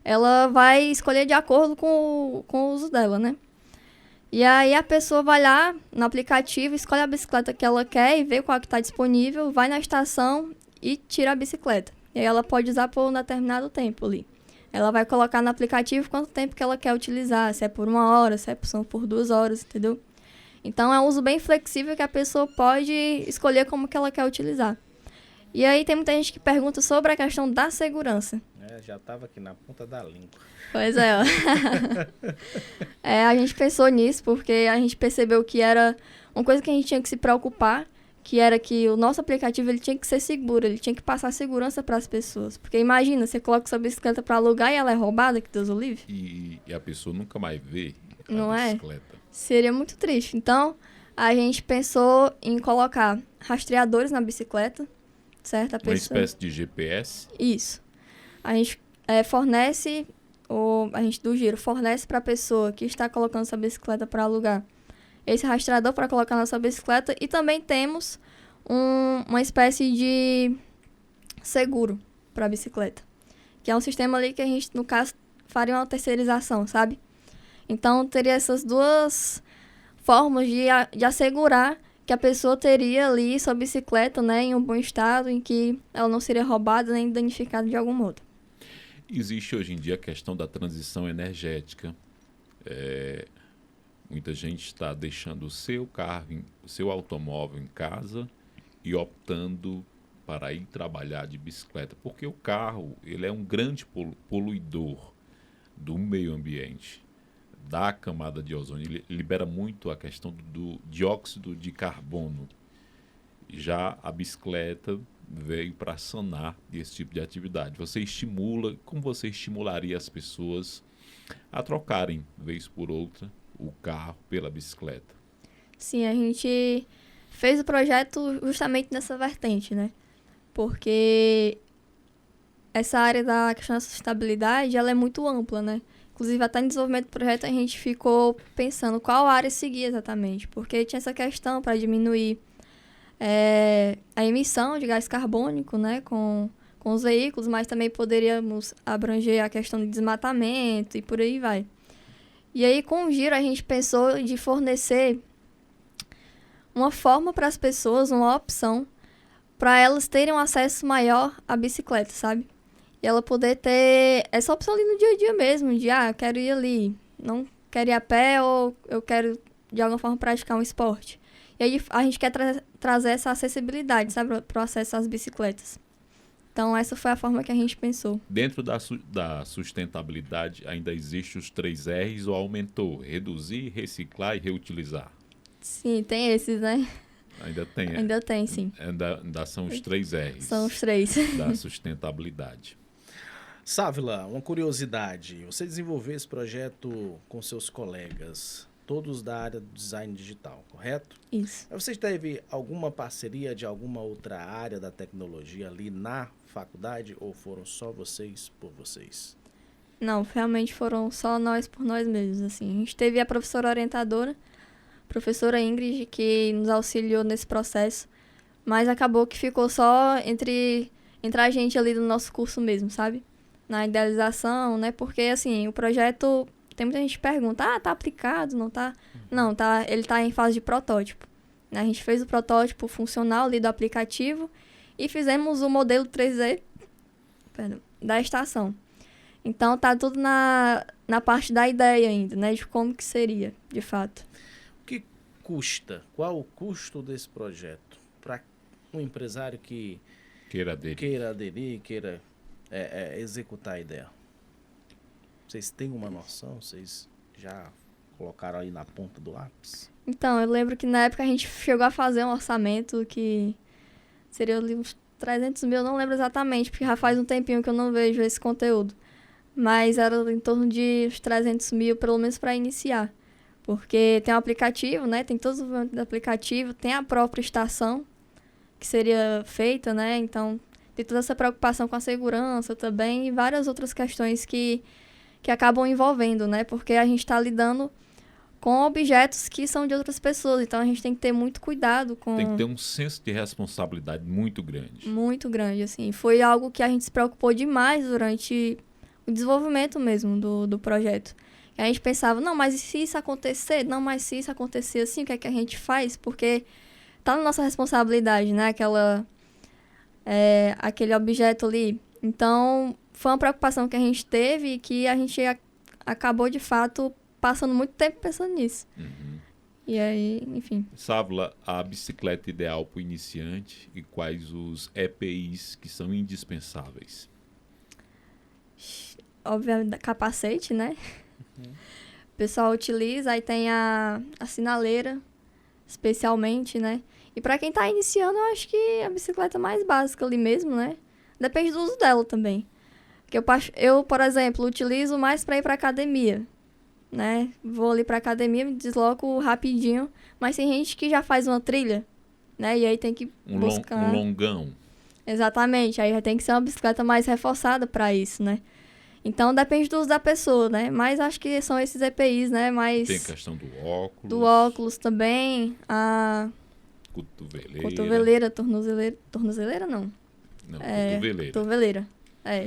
Speaker 3: Ela vai escolher de acordo com o uso dela, né? E aí a pessoa vai lá no aplicativo, escolhe a bicicleta que ela quer e vê qual que está disponível, vai na estação e tira a bicicleta. E aí ela pode usar por um determinado tempo ali. Ela vai colocar no aplicativo quanto tempo que ela quer utilizar, se é por 1 hora, se é por 2 horas, entendeu? Então é um uso bem flexível que a pessoa pode escolher como que ela quer utilizar. E aí tem muita gente que pergunta sobre a questão da segurança.
Speaker 1: Já estava aqui na ponta da língua.
Speaker 3: Pois é, ó. A gente pensou nisso porque a gente percebeu que era uma coisa que a gente tinha que se preocupar, que era que o nosso aplicativo ele tinha que ser seguro, ele tinha que passar segurança para as pessoas. Porque imagina, você coloca sua bicicleta para alugar e ela é roubada, que Deus o livre.
Speaker 2: E a pessoa nunca mais vê a
Speaker 3: Não
Speaker 2: bicicleta.
Speaker 3: Seria muito triste. Então, a gente pensou em colocar rastreadores na bicicleta, certo?
Speaker 2: Uma espécie de GPS?
Speaker 3: Isso. A gente fornece, a gente do Giro fornece para a pessoa que está colocando sua bicicleta para alugar esse rastreador para colocar na sua bicicleta e também temos uma espécie de seguro para a bicicleta, que é um sistema ali que a gente, no caso, faria uma terceirização, sabe? Então, teria essas 2 formas de assegurar que a pessoa teria ali sua bicicleta, né, em um bom estado, em que ela não seria roubada nem danificada de algum modo.
Speaker 2: Existe hoje em dia a questão da transição energética. Muita gente está deixando o seu carro, o seu automóvel em casa e optando para ir trabalhar de bicicleta, porque o carro ele é um grande poluidor do meio ambiente, da camada de ozônio. Ele libera muito a questão do dióxido de carbono. Já a bicicleta veio para sanar esse tipo de atividade. Como você estimularia as pessoas a trocarem, vez por outra, o carro pela bicicleta?
Speaker 3: Sim, a gente fez o projeto justamente nessa vertente, né? Porque essa área da questão da sustentabilidade, ela é muito ampla, né? Inclusive, até no desenvolvimento do projeto, a gente ficou pensando qual área seguir exatamente, porque tinha essa questão para diminuir a emissão de gás carbônico, né, com os veículos, mas também poderíamos abranger a questão de desmatamento e por aí vai. E aí, com o Giro, a gente pensou de fornecer uma forma para as pessoas, uma opção, para elas terem um acesso maior à bicicleta, sabe? E ela poder ter essa opção ali no dia a dia mesmo, de, eu quero ir ali, não quero ir a pé ou eu quero, de alguma forma, praticar um esporte. E aí a gente quer trazer essa acessibilidade, sabe, para o acesso às bicicletas. Então, essa foi a forma que a gente pensou.
Speaker 2: Dentro da sustentabilidade, ainda existem os 3 R's ou aumentou? Reduzir, reciclar e reutilizar.
Speaker 3: Sim, tem esses, né?
Speaker 2: Ainda tem.
Speaker 3: Ainda tem, sim.
Speaker 2: Ainda são os 3 R's.
Speaker 3: São os 3.
Speaker 2: Da sustentabilidade.
Speaker 1: Sávila, uma curiosidade. Você desenvolveu esse projeto com seus colegas, todos da área do design digital, correto?
Speaker 3: Isso.
Speaker 1: Você teve alguma parceria de alguma outra área da tecnologia ali na faculdade ou foram só vocês por vocês?
Speaker 3: Não, realmente foram só nós por nós mesmos, assim. A gente teve a professora orientadora, professora Ingrid, que nos auxiliou nesse processo, mas acabou que ficou só entre a gente ali do nosso curso mesmo, sabe? Na idealização, né? Porque, assim, o projeto, tem muita gente que pergunta, tá aplicado, não tá? Não, tá, ele tá em fase de protótipo. A gente fez o protótipo funcional ali do aplicativo e fizemos o modelo 3D da estação. Então, tá tudo na parte da ideia ainda, né? De como que seria, de fato.
Speaker 1: O que custa? Qual o custo desse projeto? Para um empresário que queira aderir, queira executar a ideia. Vocês têm uma noção? Vocês já colocaram aí na ponta do lápis?
Speaker 3: Então, eu lembro que na época a gente chegou a fazer um orçamento que seria ali uns 300 mil, eu não lembro exatamente, porque já faz um tempinho que eu não vejo esse conteúdo. Mas era em torno de uns 300 mil, pelo menos para iniciar. Porque tem um aplicativo, né? Tem todo o desenvolvimento do aplicativo, tem a própria estação que seria feita, né? Então, tem toda essa preocupação com a segurança também e várias outras questões que acabam envolvendo, né? Porque a gente está lidando com objetos que são de outras pessoas. Então, a gente tem que ter muito cuidado com...
Speaker 2: Tem que ter um senso de responsabilidade muito grande.
Speaker 3: Muito grande, assim. Foi algo que a gente se preocupou demais durante o desenvolvimento mesmo do projeto. E a gente pensava, não, mas e se isso acontecer? Não, mas se isso acontecer assim, o que é que a gente faz? Porque tá na nossa responsabilidade, né? Aquele objeto ali. Então, foi uma preocupação que a gente teve e que a gente acabou, de fato, passando muito tempo pensando nisso.
Speaker 2: Uhum.
Speaker 3: E aí, enfim.
Speaker 2: Sávila, a bicicleta ideal para o iniciante e quais os EPIs que são indispensáveis?
Speaker 3: Obviamente, capacete, né? Uhum. O pessoal utiliza, aí tem a sinaleira, especialmente, né? E pra quem tá iniciando, eu acho que a bicicleta mais básica ali mesmo, né? Depende do uso dela também. Porque eu, por exemplo, utilizo mais pra ir pra academia, né? Vou ali pra academia, me desloco rapidinho, mas tem gente que já faz uma trilha, né? E aí tem que buscar...
Speaker 2: Um longão.
Speaker 3: Exatamente, aí já tem que ser uma bicicleta mais reforçada pra isso, né? Então, depende do uso da pessoa, né? Mas acho que são esses EPIs, né? Mas
Speaker 2: tem a questão do óculos.
Speaker 3: Do óculos também. A
Speaker 2: cotoveleira,
Speaker 3: tornozeleira não.
Speaker 2: Não,
Speaker 3: cotoveleira.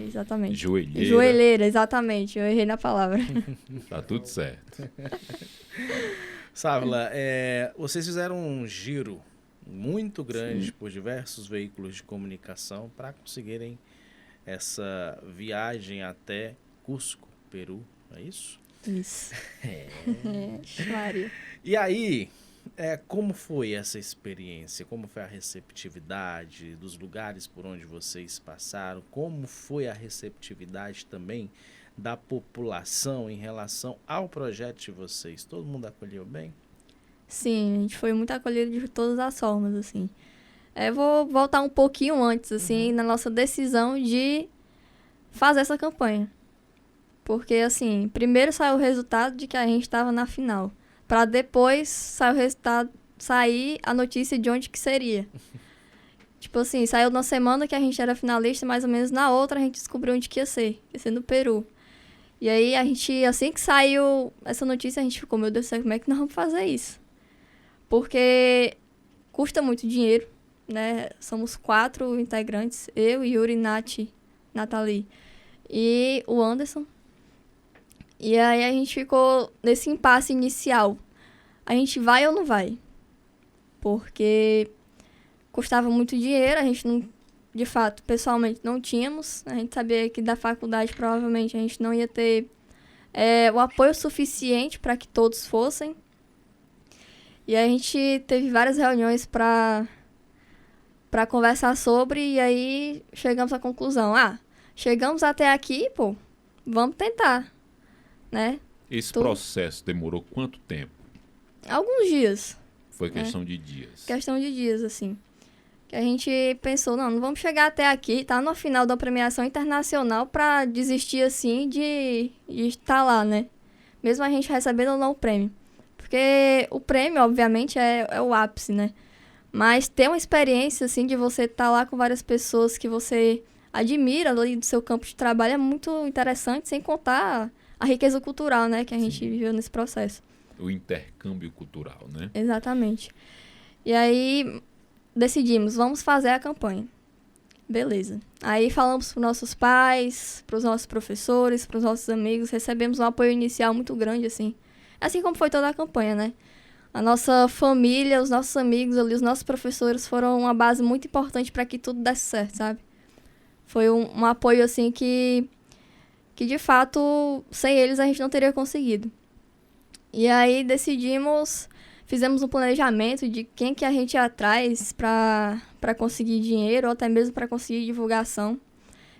Speaker 3: Exatamente.
Speaker 2: Joelheira,
Speaker 3: exatamente. Eu errei na palavra.
Speaker 2: Tá tudo certo.
Speaker 1: Sávila, vocês fizeram um giro muito grande por diversos veículos de comunicação para conseguirem essa viagem até Cusco, Peru, não é isso?
Speaker 3: Isso. Maria.
Speaker 1: E aí, como foi essa experiência? Como foi a receptividade dos lugares por onde vocês passaram? Como foi a receptividade também da população em relação ao projeto de vocês? Todo mundo acolheu bem?
Speaker 3: Sim, a gente foi muito acolhido de todas as formas, assim. Vou voltar um pouquinho antes, assim, na nossa decisão de fazer essa campanha. Porque, assim, primeiro saiu o resultado de que a gente estava na final. Para depois sair a notícia de onde que seria. Tipo assim, saiu na semana que a gente era finalista, mais ou menos na outra a gente descobriu onde que ia ser. Ia ser no Peru. E aí, a gente, assim que saiu essa notícia, a gente ficou, meu Deus do céu, como é que nós vamos fazer isso? Porque custa muito dinheiro, né? Somos 4 integrantes, eu, Yuri, Nathalie e o Anderson. E aí a gente ficou nesse impasse inicial. A gente vai ou não vai? Porque custava muito dinheiro, a gente não, de fato, pessoalmente não tínhamos. A gente sabia que da faculdade provavelmente a gente não ia ter o apoio suficiente para que todos fossem. E a gente teve várias reuniões para conversar sobre, e aí chegamos à conclusão. Chegamos até aqui, vamos tentar, né?
Speaker 2: Esse processo demorou quanto tempo?
Speaker 3: Alguns dias.
Speaker 2: Foi questão de dias.
Speaker 3: Questão de dias, assim. Que a gente pensou, não vamos chegar até aqui, tá no final da premiação internacional pra desistir, assim, de estar lá, né? Mesmo a gente recebendo ou não o prêmio. Porque o prêmio, obviamente, é o ápice, né? Mas ter uma experiência, assim, de você estar lá com várias pessoas que você admira ali do seu campo de trabalho é muito interessante, sem contar a riqueza cultural, né? Que a gente viveu nesse processo.
Speaker 2: O intercâmbio cultural, né?
Speaker 3: Exatamente. E aí decidimos, vamos fazer a campanha. Beleza. Aí falamos para os nossos pais, para os nossos professores, para os nossos amigos, recebemos um apoio inicial muito grande, assim. Assim como foi toda a campanha, né? A nossa família, os nossos amigos ali, os nossos professores foram uma base muito importante para que tudo desse certo, sabe? Foi um apoio, assim, que de fato, sem eles a gente não teria conseguido. E aí fizemos um planejamento de quem que a gente ia atrás para conseguir dinheiro ou até mesmo para conseguir divulgação.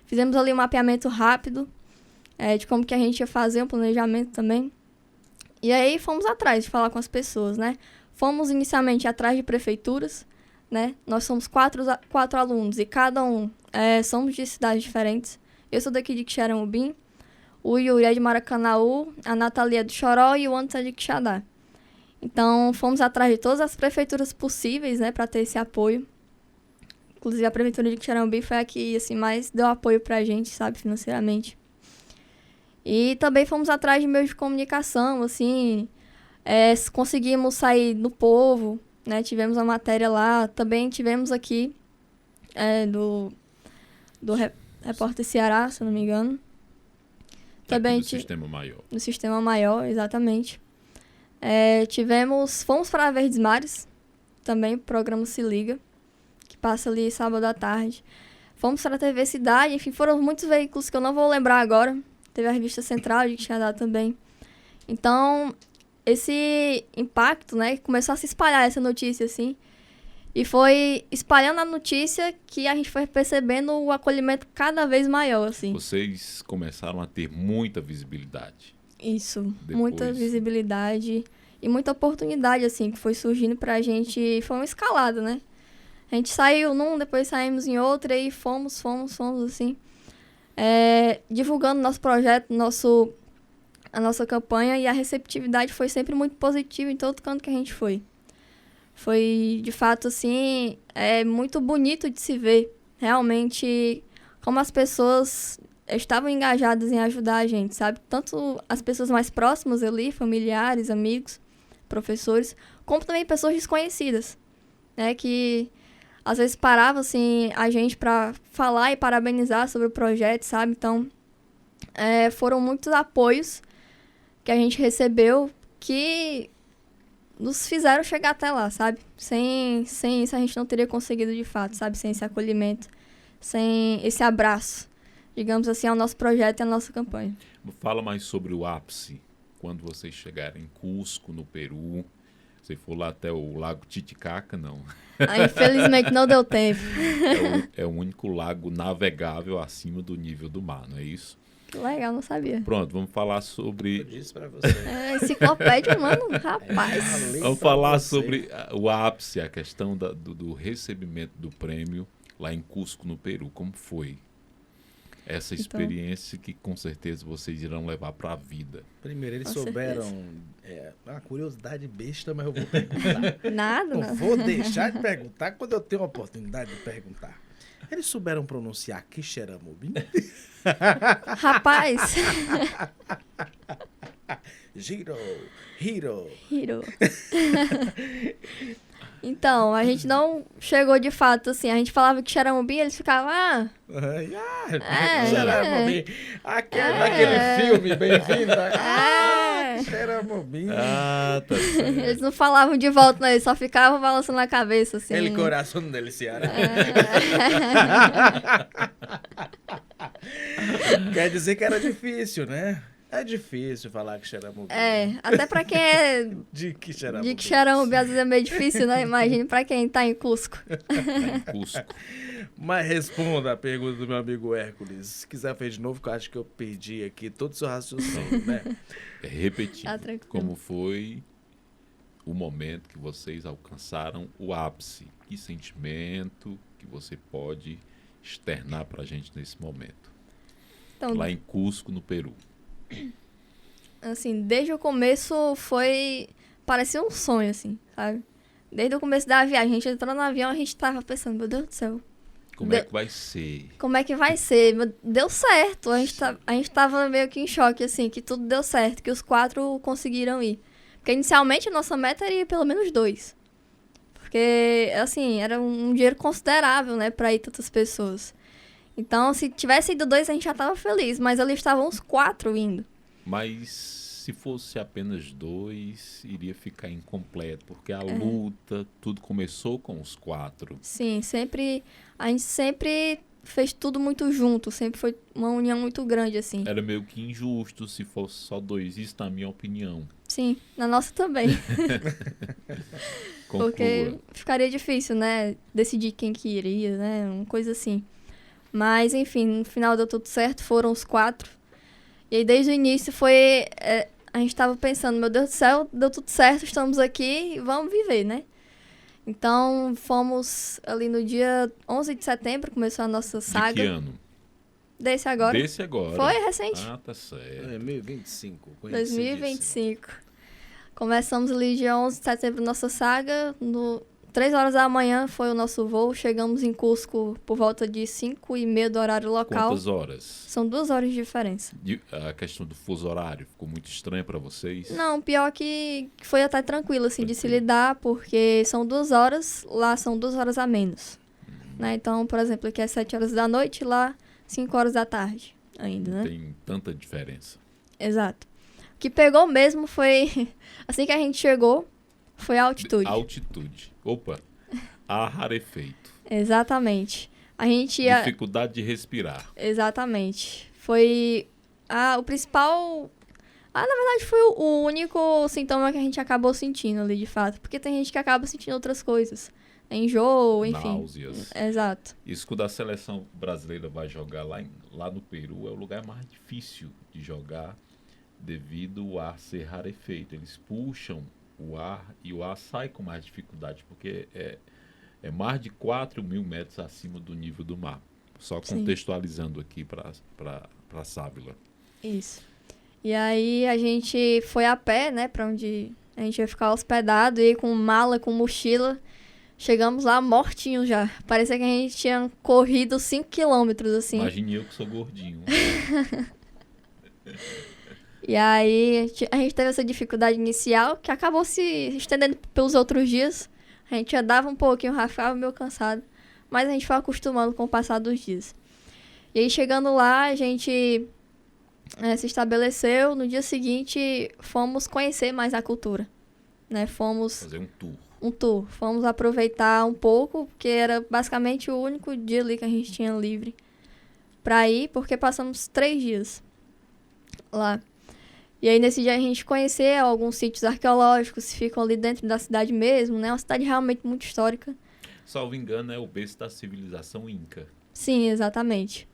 Speaker 3: Fizemos ali um mapeamento rápido de como que a gente ia fazer um planejamento também. E aí fomos atrás de falar com as pessoas, né? Fomos inicialmente atrás de prefeituras, né? Nós somos quatro alunos e cada um somos de cidades diferentes. Eu sou daqui de Quixeramobim, o Yuri é de Maracanaú, a Natalia é do Choró e o Anderson é de Quixadá. Então, fomos atrás de todas as prefeituras possíveis, né, para ter esse apoio. Inclusive, a prefeitura de Quixeramobim foi a que, assim, mais deu apoio pra gente, sabe, financeiramente. E também fomos atrás de meios de comunicação, assim, conseguimos sair no Povo, né, tivemos a matéria lá. Também tivemos aqui do Repórter Ceará, se eu não me engano. Também
Speaker 2: do Sistema Maior.
Speaker 3: Do Sistema Maior, exatamente. Fomos para Verdes Mares, também o programa Se Liga, que passa ali sábado à tarde. Fomos para a TV Cidade, enfim, foram muitos veículos que eu não vou lembrar agora. Teve a Revista Central de Quixadá também. Então, esse impacto, né, começou a se espalhar essa notícia, assim. E foi espalhando a notícia que a gente foi percebendo o acolhimento cada vez maior, assim.
Speaker 2: Vocês começaram a ter muita visibilidade.
Speaker 3: Isso, muita visibilidade e muita oportunidade, assim, que foi surgindo pra gente. Foi uma escalada, né? A gente saiu num, depois saímos em outro, e fomos, assim. Divulgando nosso projeto, a nossa campanha, e a receptividade foi sempre muito positiva em todo canto que a gente foi. Foi, de fato, assim, muito bonito de se ver, realmente, como as pessoas estavam engajadas em ajudar a gente, sabe? Tanto as pessoas mais próximas ali, familiares, amigos, professores, como também pessoas desconhecidas, né? Que às vezes paravam, assim, a gente para falar e parabenizar sobre o projeto, sabe? Então, foram muitos apoios que a gente recebeu que nos fizeram chegar até lá, sabe? Sem isso a gente não teria conseguido de fato, sabe? Sem esse acolhimento, sem esse abraço, digamos assim, ao nosso projeto e à nossa campanha.
Speaker 2: Fala mais sobre o ápice, quando vocês chegaram em Cusco, no Peru. Você for lá até o Lago Titicaca, não?
Speaker 3: Infelizmente não deu tempo.
Speaker 2: É o único lago navegável acima do nível do mar, não é isso?
Speaker 3: Que legal, não sabia.
Speaker 2: Pronto, vamos falar sobre...
Speaker 1: Eu disse pra você.
Speaker 3: Enciclopédia, mano, rapaz.
Speaker 2: Vamos falar sobre o ápice, a questão do recebimento do prêmio lá em Cusco, no Peru. Como foi essa experiência que com certeza vocês irão levar para a vida?
Speaker 1: Primeiro, eles souberam... uma curiosidade besta, mas eu vou perguntar.
Speaker 3: Nada,
Speaker 1: não. Vou deixar de perguntar quando eu tenho a oportunidade de perguntar. Eles souberam pronunciar Quixeramobim?
Speaker 3: Rapaz!
Speaker 1: Hiro. Então,
Speaker 3: a gente não chegou de fato assim. A gente falava Quixeramobim, eles ficavam...
Speaker 1: Quixeramobim. Aquele filme, bem-vindo. Quixeramobim.
Speaker 2: Tá certo.
Speaker 3: Eles não falavam de volta, não. Eles só ficavam balançando a cabeça, assim.
Speaker 1: El coração del Ceará. Quer dizer que era difícil, né? É difícil falar Quixeramobim.
Speaker 3: Até pra quem é
Speaker 1: de Quixeramobim.
Speaker 3: De Quixeramobim, às vezes é meio difícil, né? Imagine pra quem tá em Cusco.
Speaker 2: Em Cusco.
Speaker 1: Mas responda a pergunta do meu amigo Hércules. Se quiser fazer de novo, que eu acho que eu perdi aqui todo o seu raciocínio, né?
Speaker 2: Repetindo, como foi o momento que vocês alcançaram o ápice. Que sentimento que você pode externar para a gente nesse momento?
Speaker 3: Então,
Speaker 2: lá em Cusco, no Peru.
Speaker 3: Assim, desde o começo parecia um sonho, assim, sabe? Desde o começo da viagem, a gente entrou no avião, a gente tava pensando, meu Deus do céu.
Speaker 2: Como é que vai ser?
Speaker 3: Como é que vai ser? Deu certo. A gente tava meio que em choque, assim, que tudo deu certo, que os 4 conseguiram ir. Porque inicialmente a nossa meta era ir pelo menos 2. Porque, assim, era um dinheiro considerável, né, pra ir tantas pessoas. Então, se tivesse ido 2, a gente já tava feliz. Mas ali estavam os 4 indo.
Speaker 2: Mas se fosse apenas 2, iria ficar incompleto. Porque a luta, tudo começou com os 4.
Speaker 3: Sim, a gente sempre fez tudo muito junto. Sempre foi uma união muito grande, assim.
Speaker 2: Era meio que injusto se fosse só 2. Isso na minha opinião.
Speaker 3: Sim, na nossa também. Porque ficaria difícil, né? Decidir quem que iria, né? Uma coisa assim. Mas, enfim, no final deu tudo certo. Foram os 4. E aí, desde o início, a gente tava pensando, meu Deus do céu, deu tudo certo, estamos aqui e vamos viver, né? Então, fomos ali no dia 11 de setembro, começou a nossa saga.
Speaker 2: De que ano?
Speaker 3: Desse agora.
Speaker 2: Desse agora.
Speaker 3: Foi recente.
Speaker 2: Ah, tá certo.
Speaker 1: 2025.
Speaker 3: 2025. Começamos ali dia 11 de setembro nossa saga. 3 horas da manhã foi o nosso voo. Chegamos em Cusco por volta de 5h30 do horário local.
Speaker 2: Quantas horas?
Speaker 3: São 2 horas de diferença.
Speaker 2: A questão do fuso horário ficou muito estranha para vocês?
Speaker 3: Não, pior que foi até tranquilo, assim, de se lidar, porque são 2 horas, lá são 2 horas a menos. Né? Então, por exemplo, aqui é 7 horas da noite, lá 5 horas da tarde ainda, né?
Speaker 2: Não tem tanta diferença.
Speaker 3: Exato. O que pegou mesmo foi, assim que a gente chegou, foi a altitude.
Speaker 2: Altitude. Opa, ar rarefeito.
Speaker 3: Exatamente.
Speaker 2: Dificuldade de respirar.
Speaker 3: Exatamente. Foi o principal... na verdade, foi o único sintoma que a gente acabou sentindo ali, de fato. Porque tem gente que acaba sentindo outras coisas. Enjoo, enfim.
Speaker 2: Náuseas.
Speaker 3: Exato.
Speaker 2: Isso quando a seleção brasileira vai jogar lá no Peru, é o lugar mais difícil de jogar devido ao ar ser rarefeito. Eles puxam o ar e o ar sai com mais dificuldade, porque é mais de 4.000 metros acima do nível do mar. Só contextualizando aqui para Sábila.
Speaker 3: Isso. E aí a gente foi a pé, né, para onde a gente ia ficar hospedado, e com mala, com mochila. Chegamos lá mortinhos já. Parecia que a gente tinha corrido 5 quilômetros, assim.
Speaker 2: Imagine eu que sou gordinho.
Speaker 3: E aí a gente teve essa dificuldade inicial, que acabou se estendendo pelos outros dias. A gente andava um pouquinho, o Rafael meio cansado, mas a gente foi acostumando com o passar dos dias. E aí, chegando lá, a gente se estabeleceu. No dia seguinte, fomos conhecer mais a cultura. Né? Fomos...
Speaker 2: fazer
Speaker 3: um tour. Fomos aproveitar um pouco, porque era basicamente o único dia ali que a gente tinha livre pra ir, porque passamos 3 dias lá. E aí, nesse dia, a gente conheceu alguns sítios arqueológicos que ficam ali dentro da cidade mesmo, né? Uma cidade realmente muito histórica.
Speaker 2: Salvo engano, é o berço da civilização Inca.
Speaker 3: Sim, exatamente.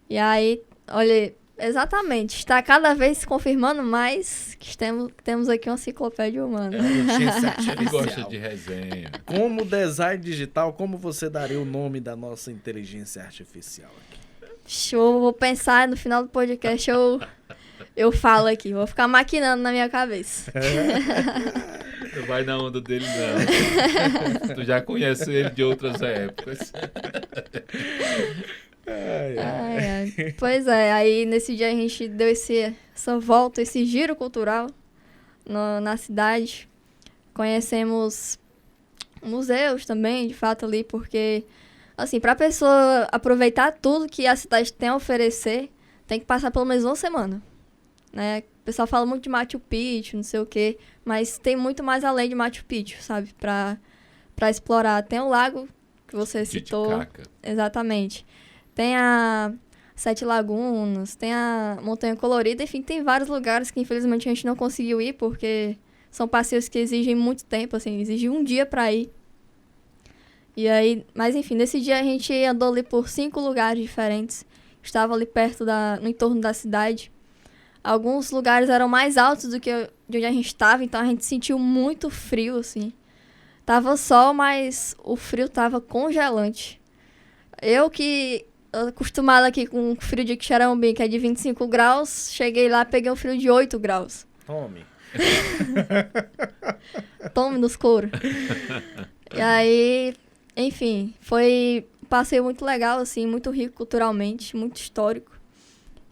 Speaker 3: E aí, olha, exatamente, está cada vez se confirmando mais que temos aqui uma enciclopédia humana.
Speaker 2: Ele gosta de resenha.
Speaker 1: Como design digital, como você daria o nome da nossa inteligência artificial aqui?
Speaker 3: Show, vou pensar no final do podcast, eu falo aqui, vou ficar maquinando na minha cabeça.
Speaker 2: Não vai na onda dele, não. Tu já conhece ele de outras épocas.
Speaker 3: Ai. Pois é, aí nesse dia a gente deu essa volta, esse giro cultural na cidade. Conhecemos museus também, de fato, ali, porque, assim, pra pessoa aproveitar tudo que a cidade tem a oferecer, tem que passar pelo menos uma semana. Né? O pessoal fala muito de Machu Picchu, não sei o quê, mas tem muito mais além de Machu Picchu, sabe? Pra explorar. Tem o lago que você citou.
Speaker 2: Titicaca.
Speaker 3: Exatamente. Tem a 7 Lagunas, tem a Montanha Colorida, enfim, tem vários lugares que infelizmente a gente não conseguiu ir, porque são passeios que exigem muito tempo, assim, exigem um dia pra ir. E aí, mas enfim, nesse dia a gente andou ali por 5 lugares diferentes, estava ali perto no entorno da cidade. Alguns lugares eram mais altos do que de onde a gente estava, então a gente sentiu muito frio, assim. Tava sol, mas o frio tava congelante. Eu que acostumada aqui com o frio de Quixeramobim, que é de 25 graus, cheguei lá e peguei um frio de 8 graus.
Speaker 1: Tome.
Speaker 3: Tome nos couro. E aí, enfim, foi um passeio muito legal, assim, muito rico culturalmente, muito histórico.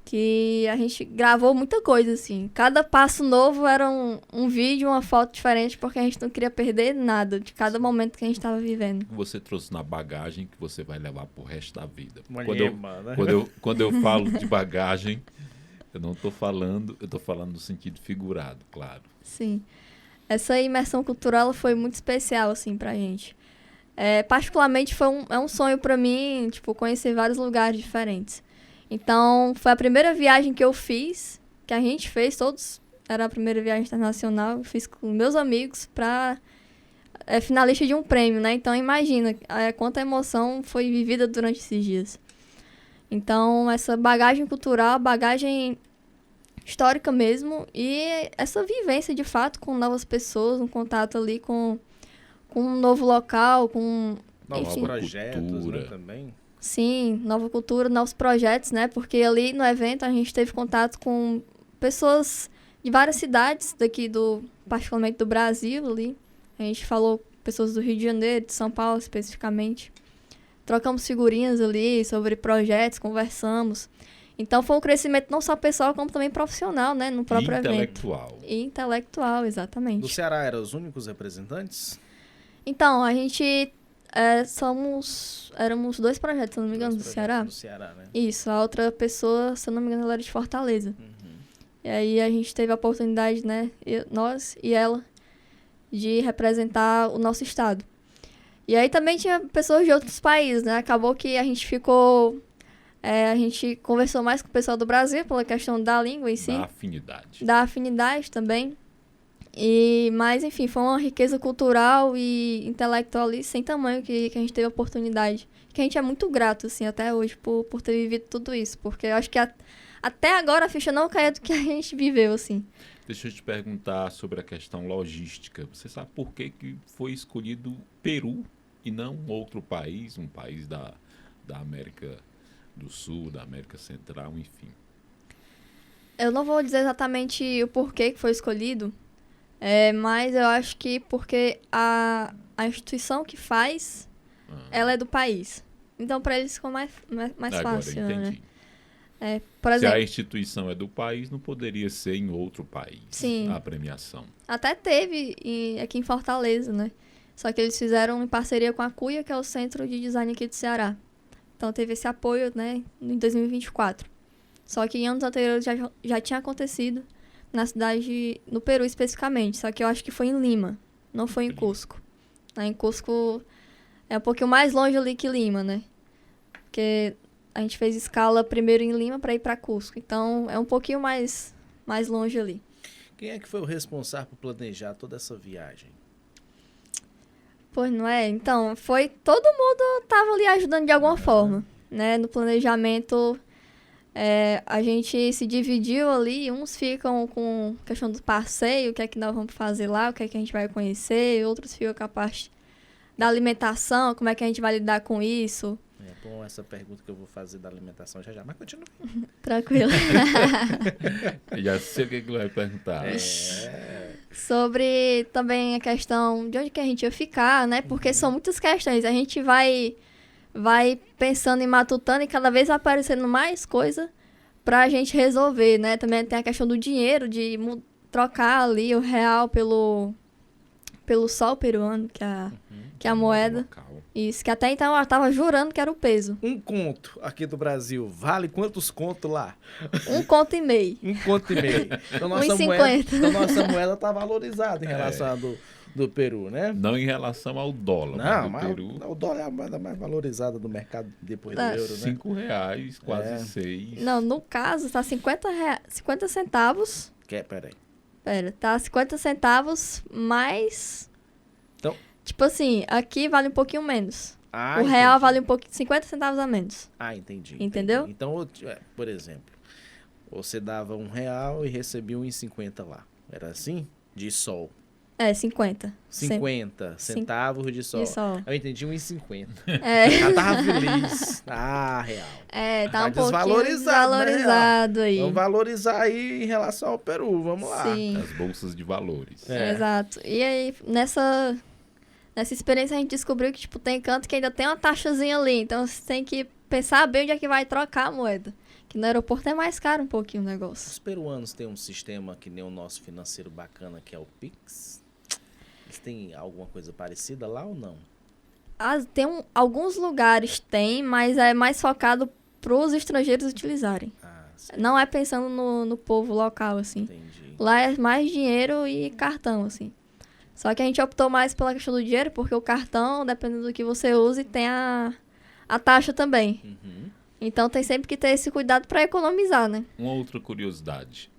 Speaker 3: Que a gente gravou muita coisa, assim. Cada passo novo era um vídeo, uma foto diferente, porque a gente não queria perder nada de cada momento que a gente estava vivendo.
Speaker 2: Você trouxe na bagagem que você vai levar pro resto da vida.
Speaker 1: Né?
Speaker 2: Quando eu falo de bagagem, eu não tô falando, eu tô falando no sentido figurado, claro.
Speaker 3: Sim. Essa imersão cultural foi muito especial, assim, pra gente. Particularmente, é um sonho pra mim, tipo, conhecer vários lugares diferentes. Então, foi a primeira viagem que eu fiz, que a gente fez, todos, era a primeira viagem internacional, eu fiz com meus amigos pra finalista de um prêmio, né? Então, imagina quanta emoção foi vivida durante esses dias. Então, essa bagagem cultural, bagagem histórica mesmo, e essa vivência, de fato, com novas pessoas, um contato ali com um novo local, com...
Speaker 1: Novos projetos, né, também.
Speaker 3: Sim, nova cultura, novos projetos, né? Porque ali no evento a gente teve contato com pessoas de várias cidades daqui particularmente do Brasil ali. A gente falou com pessoas do Rio de Janeiro, de São Paulo especificamente. Trocamos figurinhas ali sobre projetos, conversamos. Então foi um crescimento não só pessoal, como também profissional, né? No próprio evento. Intelectual, exatamente.
Speaker 1: Do Ceará eram os únicos representantes?
Speaker 3: Então, a gente... éramos 2 projetos, se eu não me engano, do Ceará.
Speaker 1: Do Ceará, né?
Speaker 3: Isso, a outra pessoa, se eu não me engano, ela era de Fortaleza.
Speaker 1: Uhum.
Speaker 3: E aí a gente teve a oportunidade, né, nós e ela, de representar o nosso estado. E aí também tinha pessoas de outros países, né? Acabou que a gente ficou... a gente conversou mais com o pessoal do Brasil pela questão da língua em si.
Speaker 2: Da afinidade.
Speaker 3: Da afinidade também. Mas, enfim, foi uma riqueza cultural e intelectual ali sem tamanho que a gente teve a oportunidade. Que a gente é muito grato, assim, até hoje, por ter vivido tudo isso. Porque eu acho que até agora a ficha não caiu do que a gente viveu, assim.
Speaker 2: Deixa eu te perguntar sobre a questão logística. Você sabe por que foi escolhido Peru e não outro país, um país da América do Sul, da América Central, enfim?
Speaker 3: Eu não vou dizer exatamente o porquê que foi escolhido, mas eu acho que porque a instituição que faz, ela é do país. Então, para eles ficou mais fácil,
Speaker 2: entendi.
Speaker 3: né? Por exemplo,
Speaker 2: se a instituição é do país, não poderia ser em outro país.
Speaker 3: Sim.
Speaker 2: A premiação.
Speaker 3: Até teve aqui em Fortaleza, né? Só que eles fizeram em parceria com a CUIA, que é o Centro de Design aqui do Ceará. Então, teve esse apoio, né, em 2024. Só que em anos anteriores já tinha acontecido na cidade, no Peru especificamente. Só que eu acho que foi em Lima, não foi em Cusco. Em Cusco é um pouquinho mais longe ali que Lima, né? Porque a gente fez escala primeiro em Lima para ir para Cusco. Então, é um pouquinho mais longe ali.
Speaker 1: Quem é que foi o responsável por planejar toda essa viagem?
Speaker 3: Pois não é? Então, todo mundo estava ali ajudando de alguma forma, né? No planejamento, a gente se dividiu ali, uns ficam com a questão do passeio, o que é que nós vamos fazer lá, o que é que a gente vai conhecer, outros ficam com a parte da alimentação, como é que a gente vai lidar com isso.
Speaker 1: É bom essa pergunta que eu vou fazer da alimentação já, mas continua.
Speaker 3: Tranquilo.
Speaker 2: Já sei o que ele vai perguntar.
Speaker 3: Sobre também a questão de onde que a gente ia ficar, né? Porque são muitas questões. A gente vai pensando e matutando e cada vez vai aparecendo mais coisa pra gente resolver, né? Também tem a questão do dinheiro, de trocar ali o real pelo sol peruano, que é a moeda.
Speaker 2: Local.
Speaker 3: Isso, que até então eu tava jurando que era o peso.
Speaker 1: Um conto aqui do Brasil vale quantos contos lá?
Speaker 3: 1,5 conto.
Speaker 1: 1,5 conto. Então, nossa moeda tá valorizada em relação à do Peru, né?
Speaker 2: Não em relação ao dólar, mas no Peru...
Speaker 1: O dólar é a moeda mais valorizada do mercado depois do euro, né?
Speaker 2: R$5, quase 6.
Speaker 3: Não, no caso, tá 50 centavos.
Speaker 1: Pera,
Speaker 3: Tá 50 centavos mais...
Speaker 1: Então...
Speaker 3: Tipo assim, aqui vale um pouquinho menos. O
Speaker 1: entendi.
Speaker 3: real vale um pouquinho, 50 centavos a menos.
Speaker 1: Entendi.
Speaker 3: Entendeu?
Speaker 1: Então, por exemplo, você dava R$1 e recebia R$1,50 lá. Era assim? De sol.
Speaker 3: 50.
Speaker 1: 50 centavos de sol.
Speaker 3: De sol.
Speaker 1: Eu entendi 1,50.
Speaker 3: É.
Speaker 1: Já tava feliz. Ah, real.
Speaker 3: Tá um pouquinho
Speaker 1: desvalorizado,
Speaker 3: desvalorizado aí.
Speaker 1: Vamos valorizar aí em relação ao Peru, vamos lá.
Speaker 3: Sim.
Speaker 2: As bolsas de valores.
Speaker 3: Exato. E aí, nessa experiência, a gente descobriu que, tipo, tem canto que ainda tem uma taxazinha ali. Então, você tem que pensar bem onde é que vai trocar a moeda. Que no aeroporto é mais caro um pouquinho o negócio.
Speaker 1: Os peruanos têm um sistema que nem o nosso financeiro bacana, que é o Pix. Eles têm alguma coisa parecida lá ou não?
Speaker 3: Alguns lugares tem, mas é mais focado para os estrangeiros utilizarem. Não é pensando no povo local, assim.
Speaker 1: Entendi.
Speaker 3: Lá é mais dinheiro e cartão, assim. Só que a gente optou mais pela questão do dinheiro, porque o cartão, dependendo do que você use, tem a taxa também.
Speaker 1: Uhum.
Speaker 3: Então tem sempre que ter esse cuidado para economizar, né?
Speaker 2: Uma outra curiosidade.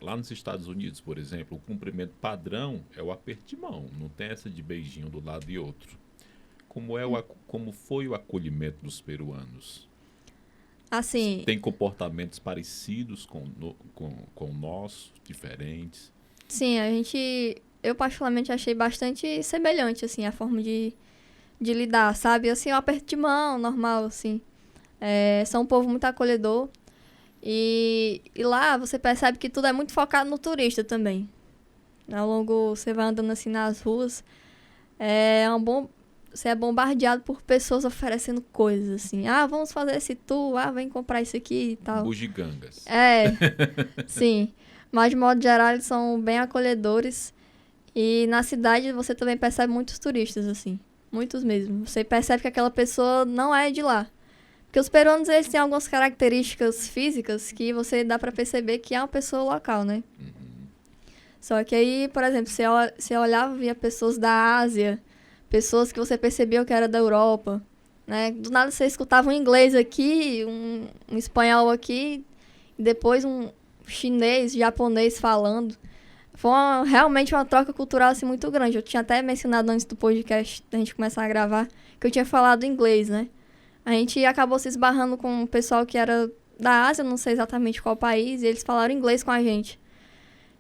Speaker 2: Lá nos Estados Unidos, por exemplo, o cumprimento padrão é o aperto de mão. Não tem essa de beijinho do lado e outro. Como foi o acolhimento dos peruanos?
Speaker 3: Assim...
Speaker 2: Tem comportamentos parecidos com o nosso, diferentes?
Speaker 3: Sim, eu particularmente achei bastante semelhante, assim, a forma de lidar, sabe? Assim, o aperto de mão, normal, assim. São um povo muito acolhedor. E lá você percebe que tudo é muito focado no turista também. Ao longo, você vai andando assim nas ruas, você é bombardeado por pessoas oferecendo coisas, assim. Vamos fazer esse tour, vem comprar isso aqui e tal.
Speaker 2: Bugigangas.
Speaker 3: Sim. Mas, de modo geral, eles são bem acolhedores. E na cidade você também percebe muitos turistas, assim. Muitos mesmo. Você percebe que aquela pessoa não é de lá. Porque os peruanos, eles têm algumas características físicas que você dá pra perceber que é uma pessoa local, né?
Speaker 2: Uhum.
Speaker 3: Só que aí, por exemplo, você olhava e via pessoas da Ásia, pessoas que você percebeu que era da Europa, né? Do nada você escutava um inglês aqui, um espanhol aqui, e depois um chinês, japonês falando. Foi realmente uma troca cultural assim, muito grande. Eu tinha até mencionado antes do podcast, da gente começar a gravar, que eu tinha falado inglês, né? A gente acabou se esbarrando com um pessoal que era da Ásia, não sei exatamente qual país, e eles falaram inglês com a gente.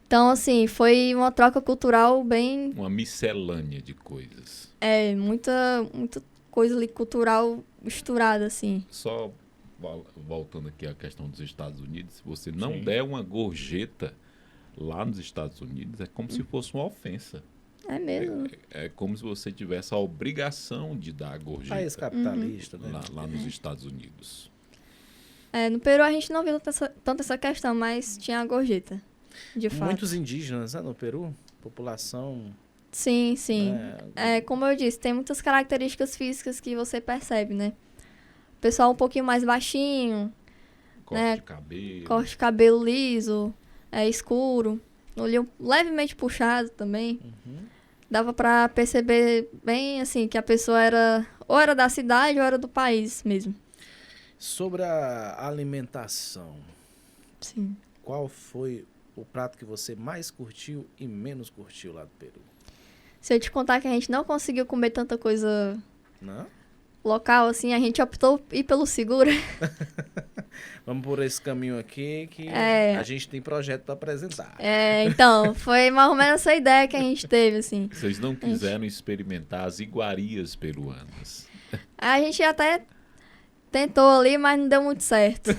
Speaker 3: Então, assim, foi uma troca cultural bem...
Speaker 2: Uma miscelânea de coisas.
Speaker 3: Muita coisa ali cultural misturada, assim.
Speaker 2: Só voltando aqui à questão dos Estados Unidos, se você não
Speaker 1: Sim.
Speaker 2: der uma gorjeta lá nos Estados Unidos, é como se fosse uma ofensa.
Speaker 3: É mesmo.
Speaker 2: É como se você tivesse a obrigação de dar a gorjeta.
Speaker 1: País capitalista, né?
Speaker 2: Lá nos Estados Unidos.
Speaker 3: No Peru a gente não viu tanto essa questão, mas tinha a gorjeta, de fato.
Speaker 1: Muitos indígenas, né, no Peru? População...
Speaker 3: Sim. Como eu disse, tem muitas características físicas que você percebe, né? O pessoal um pouquinho mais baixinho,
Speaker 2: Corte de cabelo.
Speaker 3: corte de cabelo liso, escuro, olho levemente puxado também.
Speaker 1: Uhum.
Speaker 3: Dava pra perceber bem, assim, que a pessoa era da cidade ou era do país mesmo.
Speaker 1: Sobre a alimentação,
Speaker 3: Sim.
Speaker 1: qual foi o prato que você mais curtiu e menos curtiu lá do Peru?
Speaker 3: Se eu te contar que a gente não conseguiu comer tanta coisa
Speaker 1: Não?
Speaker 3: local, assim, a gente optou por ir pelo seguro.
Speaker 1: Vamos por esse caminho aqui que a gente tem projeto para apresentar.
Speaker 3: Então, foi mais ou menos essa ideia que a gente teve, assim.
Speaker 2: Vocês não quiseram experimentar as iguarias peruanas.
Speaker 3: A gente até tentou ali, mas não deu muito certo.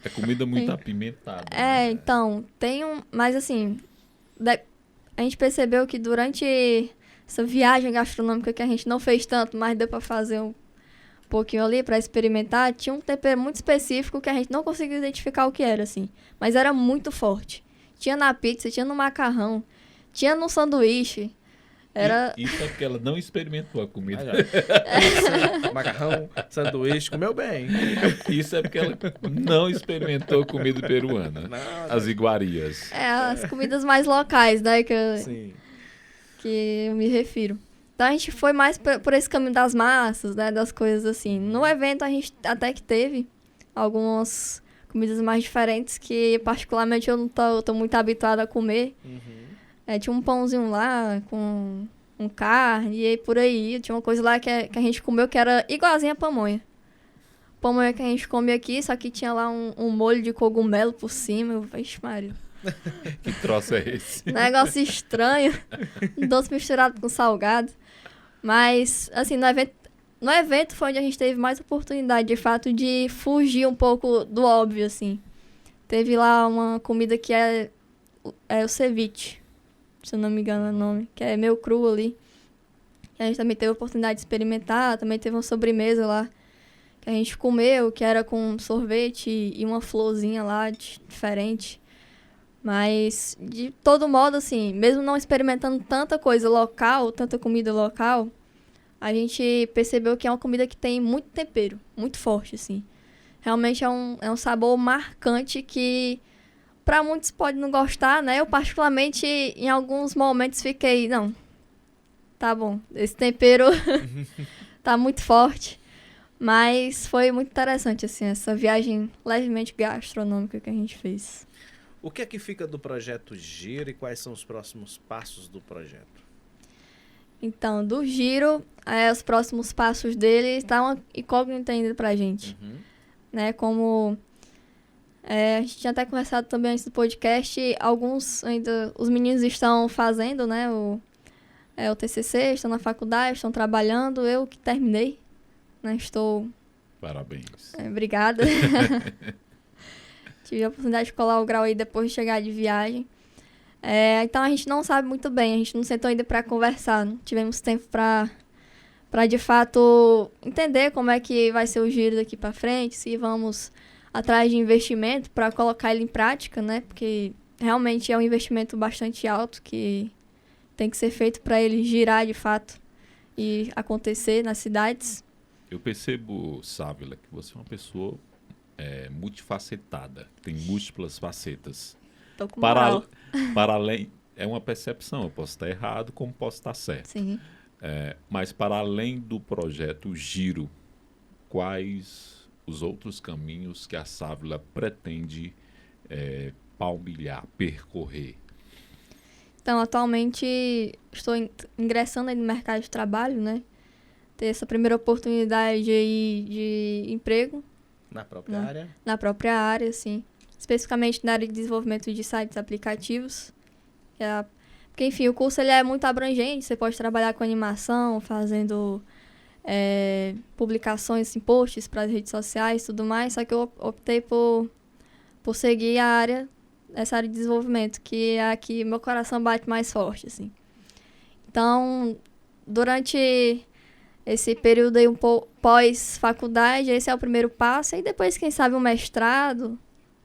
Speaker 2: É comida muito apimentada. Né?
Speaker 3: Então, mas assim, a gente percebeu que durante essa viagem gastronômica que a gente não fez tanto, mas deu pra fazer um pouquinho ali pra experimentar, tinha um tempero muito específico que a gente não conseguiu identificar o que era, assim. Mas era muito forte. Tinha na pizza, tinha no macarrão, tinha no sanduíche.
Speaker 2: Isso é porque ela não experimentou a comida.
Speaker 1: Pizza, macarrão, sanduíche, comeu bem.
Speaker 2: Isso é porque ela não experimentou a comida peruana. As iguarias.
Speaker 3: As comidas mais locais, né,
Speaker 1: Sim.
Speaker 3: que eu me refiro. Então a gente foi mais por esse caminho das massas, né, das coisas assim. No evento a gente até que teve algumas comidas mais diferentes que particularmente eu não tô muito habituada a comer.
Speaker 1: Uhum.
Speaker 3: Tinha um pãozinho lá com carne e aí por aí. Tinha uma coisa lá que a gente comeu que era igualzinha a pamonha. Pamonha que a gente come aqui, só que tinha lá um molho de cogumelo por cima. Vixe, Maria.
Speaker 2: Que troço é esse?
Speaker 3: Negócio estranho. Doce misturado com salgado. Mas, assim, no evento foi onde a gente teve mais oportunidade, de fato, de fugir um pouco do óbvio, assim. Teve lá uma comida que é o ceviche, se eu não me engano é o nome, que é meio cru ali. A gente também teve a oportunidade de experimentar, também teve uma sobremesa lá que a gente comeu, que era com sorvete e uma florzinha lá diferente. Mas, de todo modo, assim, mesmo não experimentando tanta coisa local, tanta comida local, a gente percebeu que é uma comida que tem muito tempero, muito forte, assim. Realmente é um sabor marcante que, para muitos, pode não gostar, né? Eu, particularmente, em alguns momentos fiquei, não, tá bom, esse tempero tá muito forte. Mas foi muito interessante, assim, essa viagem levemente gastronômica que a gente fez.
Speaker 1: O que é que fica do projeto Giro e quais são os próximos passos do projeto?
Speaker 3: Então, do Giro, os próximos passos dele tá uma incógnita ainda pra gente. Né, como a gente tinha até conversado também antes do podcast, alguns ainda, os meninos estão fazendo, né, o TCC, estão na faculdade, estão trabalhando, eu que terminei, né, estou...
Speaker 2: Parabéns.
Speaker 3: Obrigada. Tive a oportunidade de colar o grau aí depois de chegar de viagem. Então a gente não sabe muito bem, a gente não sentou ainda para conversar, não tivemos tempo para de fato entender como é que vai ser o Giro daqui para frente, se vamos atrás de investimento para colocar ele em prática, né? Porque realmente é um investimento bastante alto que tem que ser feito para ele girar de fato e acontecer nas cidades.
Speaker 2: Eu percebo, Sávila, que você é uma pessoa multifacetada, tem múltiplas facetas.
Speaker 3: Tô com moral.
Speaker 2: Para além, é uma percepção, eu posso estar errado como posso estar certo.
Speaker 3: Sim.
Speaker 2: Mas para além do projeto Giro, quais os outros caminhos que a Sávila pretende palmilhar, percorrer?
Speaker 3: Então, atualmente estou ingressando aí no mercado de trabalho, né? Ter essa primeira oportunidade aí de emprego.
Speaker 1: Na própria área?
Speaker 3: Na própria área, sim. Especificamente na área de desenvolvimento de sites aplicativos. Porque, enfim, o curso ele é muito abrangente. Você pode trabalhar com animação, fazendo publicações, assim, posts para as redes sociais e tudo mais. Só que eu optei por seguir essa área de desenvolvimento, que é a que meu coração bate mais forte, assim. Então, durante esse período aí pós-faculdade, esse é o primeiro passo. E depois, quem sabe, um mestrado,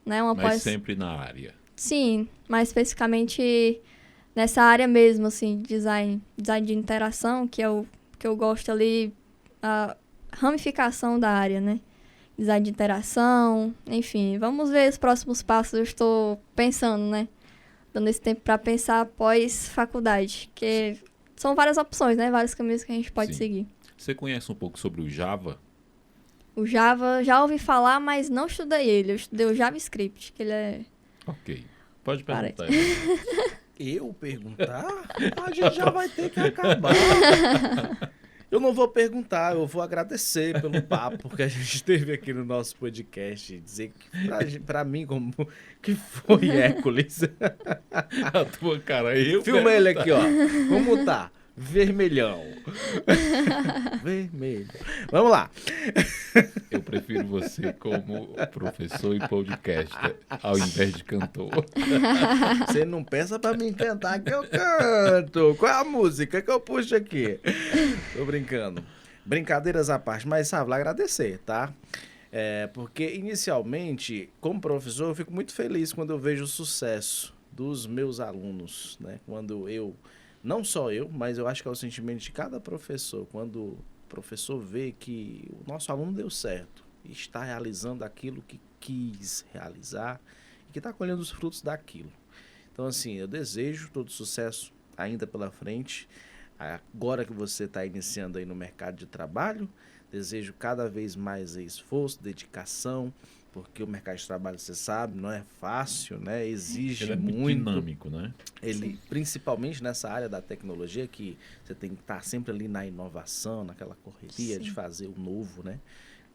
Speaker 3: né?
Speaker 2: Mas sempre na área.
Speaker 3: Sim, mais especificamente nessa área mesmo, assim, design de interação, que é o que eu gosto ali, a ramificação da área, né? Design de interação, enfim, vamos ver os próximos passos. Eu estou pensando, né? Dando esse tempo para pensar após faculdade, que são várias opções, né? Vários caminhos que a gente pode seguir.
Speaker 2: Você conhece um pouco sobre o Java?
Speaker 3: O Java, já ouvi falar, mas não estudei ele. Eu estudei o JavaScript, que ele é...
Speaker 2: Ok. Pode perguntar.
Speaker 1: Eu perguntar? A gente já vai ter que acabar. Eu não vou perguntar, eu vou agradecer pelo papo que a gente teve aqui no nosso podcast. Dizer que pra mim, como que foi Hércules.
Speaker 2: A tua cara aí.
Speaker 1: Filma ele aqui, ó. Como tá? Vermelhão. Vermelho. Vamos lá.
Speaker 2: Eu prefiro você como professor e podcaster, ao invés de cantor.
Speaker 1: Você não peça pra mim cantar que eu canto. Qual é a música que eu puxo aqui? Tô brincando. Brincadeiras à parte, mas sabe, lá agradecer, tá? Porque inicialmente, como professor, eu fico muito feliz quando eu vejo o sucesso dos meus alunos, né? Quando não só eu, mas eu acho que é o sentimento de cada professor, quando o professor vê que o nosso aluno deu certo, está realizando aquilo que quis realizar e que está colhendo os frutos daquilo. Então, assim, eu desejo todo sucesso ainda pela frente. Agora que você está iniciando aí no mercado de trabalho, desejo cada vez mais esforço, dedicação, porque o mercado de trabalho, você sabe, não é fácil, né? Exige
Speaker 2: ele é
Speaker 1: muito
Speaker 2: dinâmico, né?
Speaker 1: Ele, principalmente nessa área da tecnologia, que você tem que estar sempre ali na inovação, naquela correria
Speaker 3: Sim.
Speaker 1: de fazer o novo, né?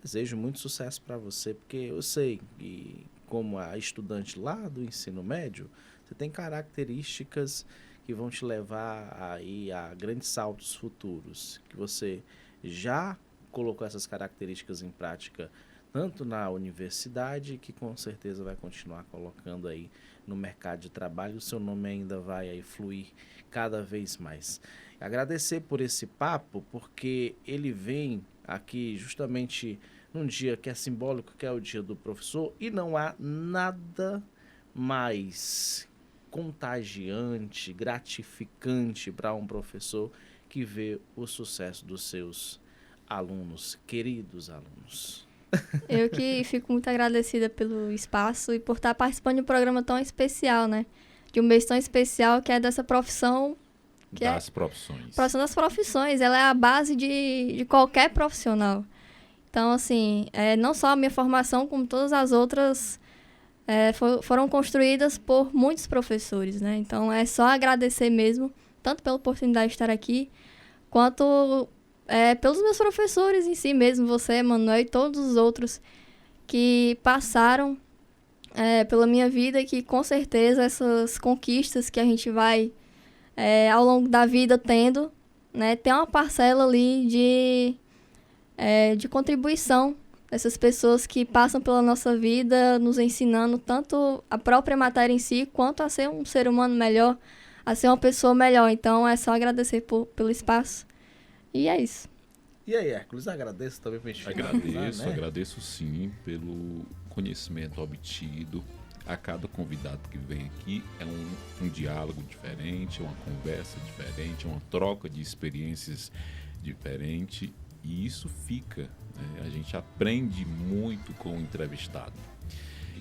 Speaker 1: Desejo muito sucesso para você, porque eu sei que, como a estudante lá do ensino médio, Você tem características que vão te levar aí a grandes saltos futuros, que você já colocou essas características em prática, tanto na universidade, que com certeza vai continuar colocando aí no mercado de trabalho, o seu nome ainda vai aí fluir cada vez mais. Agradecer por esse papo, porque ele vem aqui justamente num dia que é simbólico, que é o dia do professor, e não há nada mais contagiante, gratificante para um professor que vê o sucesso dos seus alunos, queridos alunos.
Speaker 3: Eu que fico muito agradecida pelo espaço e por estar participando de um programa tão especial, né? De um mês tão especial que é dessa profissão.
Speaker 2: Profissões.
Speaker 3: Profissão das profissões. Ela é a base de qualquer profissional. Então, assim, não só a minha formação, como todas as outras foram construídas por muitos professores, né? Então, é só agradecer mesmo, tanto pela oportunidade de estar aqui, quanto pelos meus professores em si mesmo, você, Manuel, e todos os outros que passaram pela minha vida e que, com certeza, essas conquistas que a gente vai, ao longo da vida, tendo, né, tem uma parcela ali de contribuição dessas pessoas que passam pela nossa vida, nos ensinando tanto a própria matéria em si, quanto a ser um ser humano melhor, a ser uma pessoa melhor. Então, é só agradecer pelo espaço. E é isso.
Speaker 1: E aí, Hércules, agradeço também por
Speaker 2: Agradeço sim pelo conhecimento obtido. A cada convidado que vem aqui é um diálogo diferente, é uma conversa diferente, é uma troca de experiências diferente, e isso fica, né? A gente aprende muito com o entrevistado.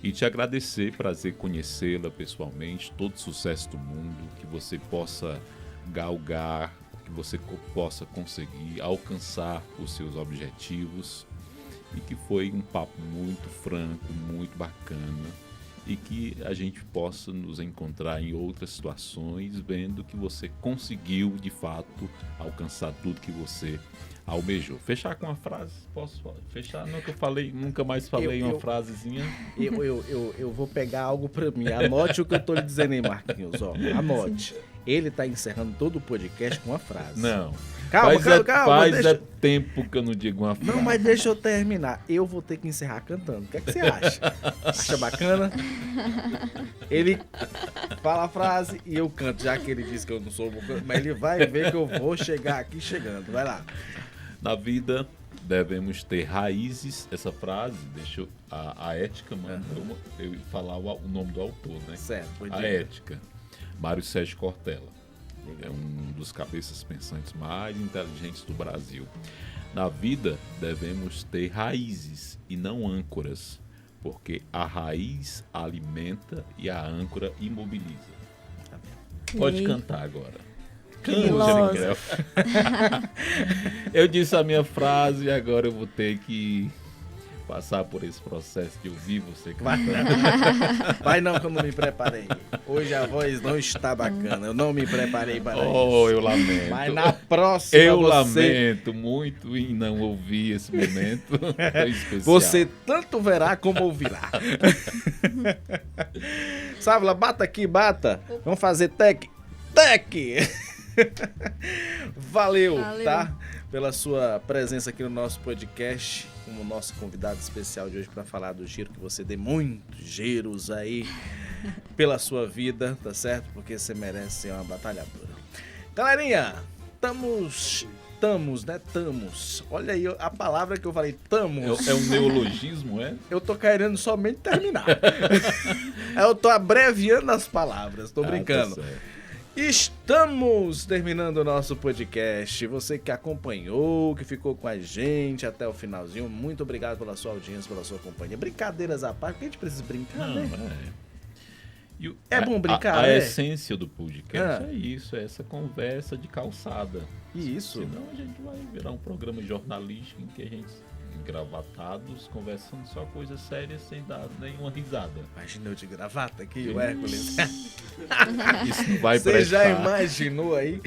Speaker 2: E te agradecer, prazer conhecê-la pessoalmente, todo sucesso do mundo, que você possa galgar, que você possa conseguir alcançar os seus objetivos, e que foi um papo muito franco, muito bacana, e que a gente possa nos encontrar em outras situações, vendo que você conseguiu de fato alcançar tudo que você almejou. Fechar com uma frase? Posso fechar? Nunca mais falei uma frasezinha.
Speaker 1: Eu vou pegar algo pra mim. Anote o que eu tô lhe dizendo aí, Marquinhos. Ó, anote. Ele tá encerrando todo o podcast com uma frase.
Speaker 2: Não.
Speaker 1: Calma.
Speaker 2: Faz tempo que eu não digo uma frase.
Speaker 1: Não, mas deixa eu terminar. Eu vou ter que encerrar cantando. O que é que você acha? Acha bacana? Ele fala a frase e eu canto. Já que ele disse que eu não sou bom, mas ele vai ver que eu vou chegar aqui chegando. Vai lá.
Speaker 2: Na vida devemos ter raízes. Essa frase, deixa a ética mandou eu falar o nome do autor, né?
Speaker 1: Certo.
Speaker 2: A ética. Mário Sérgio Cortella. É um dos cabeças pensantes mais inteligentes do Brasil. Na vida devemos ter raízes e não âncoras, porque a raiz alimenta e a âncora imobiliza. Pode cantar agora. Eu disse a minha frase e agora eu vou ter que passar por esse processo de ouvir você cantando.
Speaker 1: Vai não, que eu não me preparei. Hoje a voz não está bacana. Eu não me preparei para isso.
Speaker 2: Eu lamento.
Speaker 1: Mas na próxima
Speaker 2: eu lamento muito em não ouvir esse momento especial.
Speaker 1: Você tanto verá como ouvirá. Sávila, bata aqui, bata. Vamos fazer tec. Valeu, tá? Pela sua presença aqui no nosso podcast, como nosso convidado especial de hoje para falar do giro, que você dê muitos giros aí pela sua vida, tá certo? Porque você merece ser uma batalhadora. Galerinha, tamos, né? Tamos. Olha aí a palavra que eu falei, tamos.
Speaker 2: É um neologismo, é?
Speaker 1: Eu tô querendo somente terminar. Eu tô abreviando as palavras, tô brincando.
Speaker 2: Tá certo.
Speaker 1: Estamos terminando o nosso podcast. Você que acompanhou, que ficou com a gente até o finalzinho, muito obrigado pela sua audiência, pela sua companhia. Brincadeiras à parte, porque a gente precisa brincar, né? É bom brincar,
Speaker 2: A
Speaker 1: né?
Speaker 2: essência do podcast é isso, é essa conversa de calçada.
Speaker 1: Isso.
Speaker 2: Senão a gente vai virar um programa jornalístico em que a gente, engravatados, conversando só coisas sérias sem dar nenhuma risada.
Speaker 1: Imagina eu de gravata aqui, o Hércules.
Speaker 2: Isso não vai prestar.
Speaker 1: Você já imaginou aí?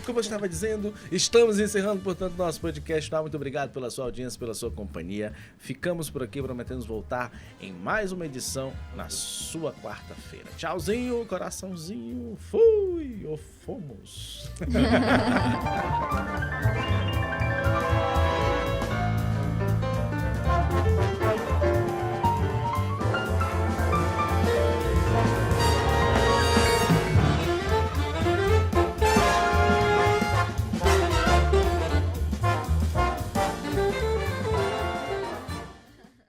Speaker 1: como eu estava dizendo, estamos encerrando, portanto, nosso podcast. Tá? Muito obrigado pela sua audiência, pela sua companhia. Ficamos por aqui, prometemos voltar em mais uma edição na sua quarta-feira. Tchauzinho, coraçãozinho. Fui, ou fomos.